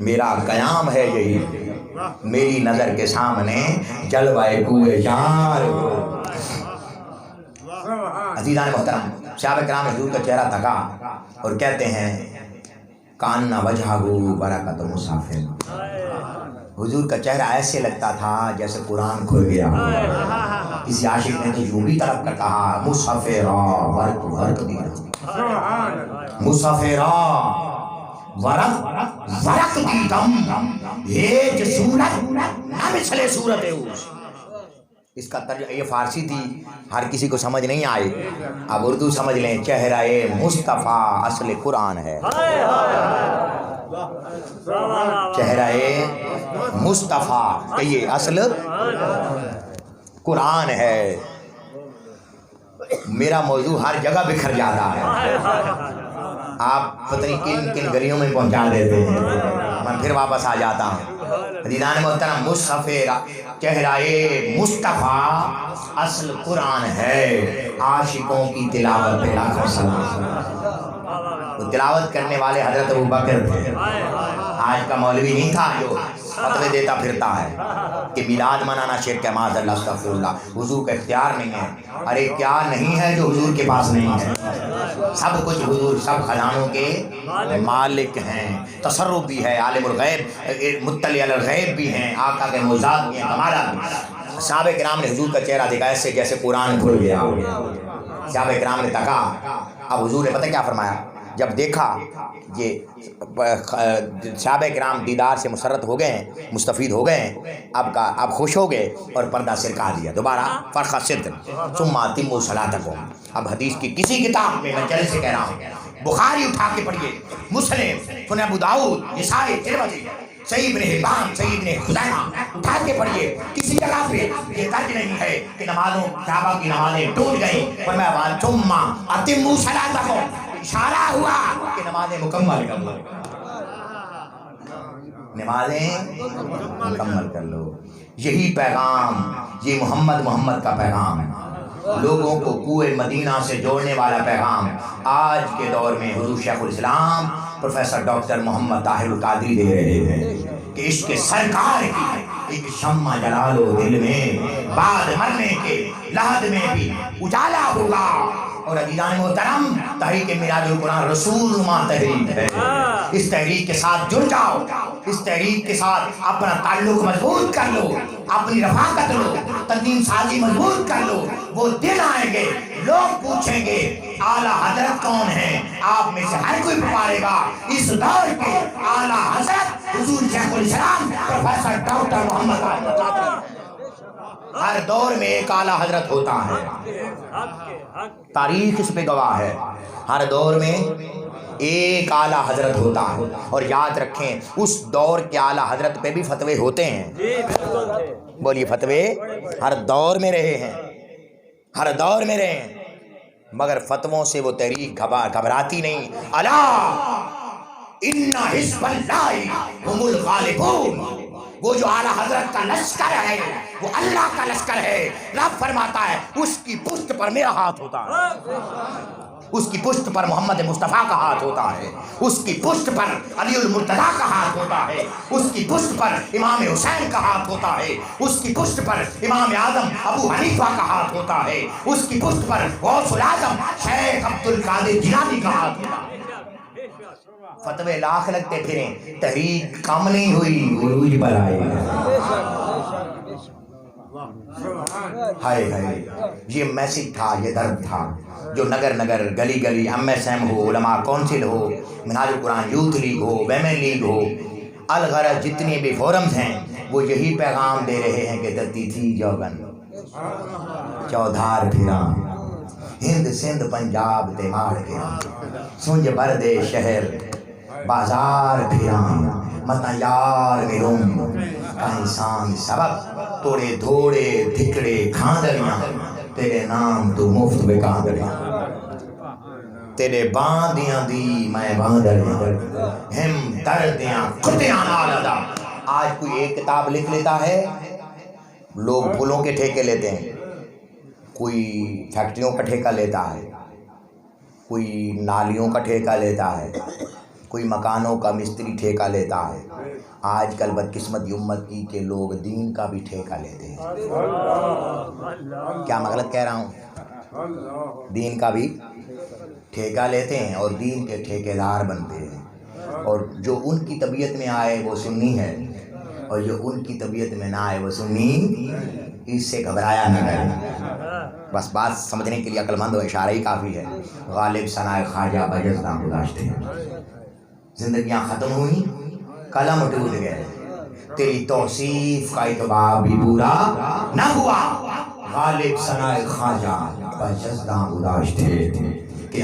میرا قیام ہے یہی، میری نظر کے سامنے جلوائے کوئے یار ہو۔ عزیزان محترم، صحابہ کرام حضور کا چہرہ تھکا اور کہتے ہیں کاننا وجہہ برکت مسافر، حضور کا چہرہ ایسے لگتا تھا جیسے قرآن کھل گیا۔ کسی عاشق نے تو یوں بھی طلب کر کہا مسافرا ورق ورق دیدم، مسافرا ورق ورق دیدم، ایک صورت نہ مثل صورت اوس۔ اس کا ترجمہ یہ فارسی تھی، ہر کسی کو سمجھ نہیں آئی، اب اردو سمجھ لیں۔ چہرہ مصطفیٰ اصل قرآن ہے، چہرہ مصطفیٰ کہ یہ اصل قرآن ہے۔ میرا موضوع ہر جگہ بکھر جاتا ہے، آپ پتہ نہیں کن کن گلیوں میں پہنچا دیتے ہیں، میں پھر واپس آ جاتا ہوں۔ عزیزان محترم، مصطفیٰ چہرہ مصطفیٰ اصل قرآن ہے۔ عاشقوں کی تلاوت پہ لاکھوں سلام۔ وہ تلاوت کرنے والے حضرت ابوبکر تھے، آج کا مولوی نہیں تھا جو فتوے دیتا پھرتا ہے کہ میلاد منانا شرک ہے، معاذ اللہ استغفر اللہ، حضور کا اختیار نہیں ہے۔ ارے کیا نہیں ہے جو حضور کے پاس نہیں ہے؟ سب کچھ حضور، سب خزانوں کے مالک ہیں، تصرف بھی ہے، عالم الغیب مطلع علی الغیب بھی ہیں، آقا کے معجزات بھی ہیں، کمالات بھی ہیں۔ صحابہ کرام نے حضور کا چہرہ دیکھا ایسے جیسے قرآن کھل گیا۔ صحابہ کرام نے تکا، اب حضور نے پتہ کیا فرمایا؟ جب دیکھا یہ صحابہ کرام دیدار سے مسرت ہو گئے ہیں، مستفید ہو گئے ہیں، اب خوش ہو گئے اور پردہ سرکا دیا دوبارہ، فرخ صدق ثم اتموا صلاتکم۔ اب حدیث کی کسی کتاب میں، میں چل سے کہہ رہا ہوں، بخاری اٹھا کے پڑھیے، مسلم، سنن ابو داؤد، نسائی، ترمذی، صحیح ابن حبان، صحیح ابن خزیمہ، اٹھا کے پڑھیے، کسی جگہ پہ یہ درج نہیں ہے کہ نمازوں صحابہ کی نمازیں ٹوٹ گئیں، فرمایا ثم اتموا صلاتکم، اشارہ ہوا کہ نمازیں مکمل کر لو، نمازیں مکمل کر لو۔ یہی پیغام، یہ محمد کا پیغام ہے، لوگوں کو کوئے مدینہ سے جوڑنے والا پیغام آج کے دور میں حضور شیخ الاسلام پروفیسر ڈاکٹر محمد طاہر القادری دے رہے ہیں کہ عشق سرکار کی ایک شمع جلا لو دل میں، بعد مرنے کے لحد میں بھی اجالا ہوگا۔ اور عزیزان محترم، تحریک میراج القرآن رسول نما تحریک ہے، اس تحریک کے ساتھ جڑ جاؤ، اس تحریک کے ساتھ اپنا تعلق مضبوط کر لو، اپنی رفاقت لو، تنظیم سازی مضبوط کر لو۔ وہ دن آئیں گے، لوگ پوچھیں گے اعلیٰ حضرت کون ہیں؟ آپ میں سے ہر کوئی پکارے گا اس دور کے اعلیٰ حضرت حضور شیخ الاسلام پروفیسر ڈاکٹر محمد طاہر۔ ہر دور میں ایک اعلیٰ حضرت ہوتا ہے، تاریخ اس پہ گواہ ہے، ہر دور میں ایک اعلیٰ حضرت ہوتا ہے۔ اور یاد رکھیں اس دور کے اعلیٰ حضرت پہ بھی فتوے ہوتے ہیں، بولیے فتوے ہر دور میں رہے ہیں، ہر دور میں رہے ہیں، مگر فتووں سے وہ تحریک گھبراتی نہیں۔ الا ان حزب اللہ هم الغالبون، وہ جو اعلیٰ حضرت کا لشکر ہے وہ اللہ کا لشکر ہے۔ رب فرماتا ہے اس کی پشت پر میرا ہاتھ ہوتا ہے، اس کی پشت پر محمد مصطفیٰ کا ہاتھ ہوتا ہے، اس کی پشت پر علی المرتضیٰ کا ہاتھ ہوتا ہے، اس کی پشت پر امام حسین کا ہاتھ ہوتا ہے، اس کی پشت پر امام اعظم ابو حنیفہ کا ہاتھ ہوتا ہے، اس کی پشت پر غوث الاعظم شیخ عبد القادر جیلانی کا ہاتھ ہوتا ہے۔ فتوے لاکھ لگتے پھریں، تحریک کم نہیں ہوئی، عروج پر آئے۔ ہائے ہائے، یہ میسج تھا، یہ درد تھا جو نگر نگر، گلی گلی، MSM ہو، علماء کونسل ہو، منہاج القرآن یوتھ لیگ ہو، ویمن لیگ ہو، الغرض جتنے بھی فورمز ہیں وہ یہی پیغام دے رہے ہیں کہ دتی تھی جوگن چودھار پھراں، ہند سندھ پنجاب تے ماڑ گیا، سنج بردے شہر بازار پھراں، متا یار میروم کہیں سان سبب، توڑے دھوڑے دھکڑے کھاندڑیاں، تیرے نام تو مفت بکاندڑیاں، تیرے باندیاں دی میں باندڑیاں، ہم دردیاں کتیاں نال ادا۔ آج کوئی ایک کتاب لکھ لیتا ہے، لوگ پھولوں کے ٹھیکے لیتے ہیں، کوئی فیکٹریوں کا ٹھیکہ لیتا ہے، کوئی نالیوں کا ٹھیکہ لیتا ہے، کوئی مکانوں کا مستری ٹھیکہ لیتا ہے. آج کل بدقسمت یہ امت کی کہ لوگ دین کا بھی ٹھیکہ لیتے ہیں. کیا میں غلط کہہ رہا ہوں؟ دین کا بھی ٹھیکہ لیتے ہیں اور دین کے ٹھیکیدار بنتے ہیں. اور جو ان کی طبیعت میں آئے وہ سنی ہے اور جو ان کی طبیعت میں نہ آئے وہ سنی. اس سے گھبرایا نہ کریں. بس بات سمجھنے کے لیے عقل مند و اشارہ ہی کافی ہے. غالب ثنائے خواجہ بجزداں گذاشتے ہیں. زندگیاں ختم ہوئی، قلم ٹوٹ گئے، تیری توصیف کا اعتبار بھی پورا نہ ہوا. غالب ثنائے خواجہ بجزداں گذاشتے کہ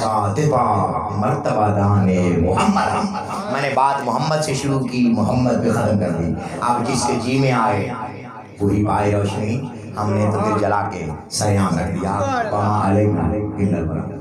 ذات پاک مرتبہ دانے محمد. میں نے بات محمد سے شروع کی، محمد پہ ختم کر دی. آپ جس کے جی میں آئے وہی پائے روشنی. ہم نے تو دل جلا کے سیام رکھ دیا. وما علینا الا البلاغ.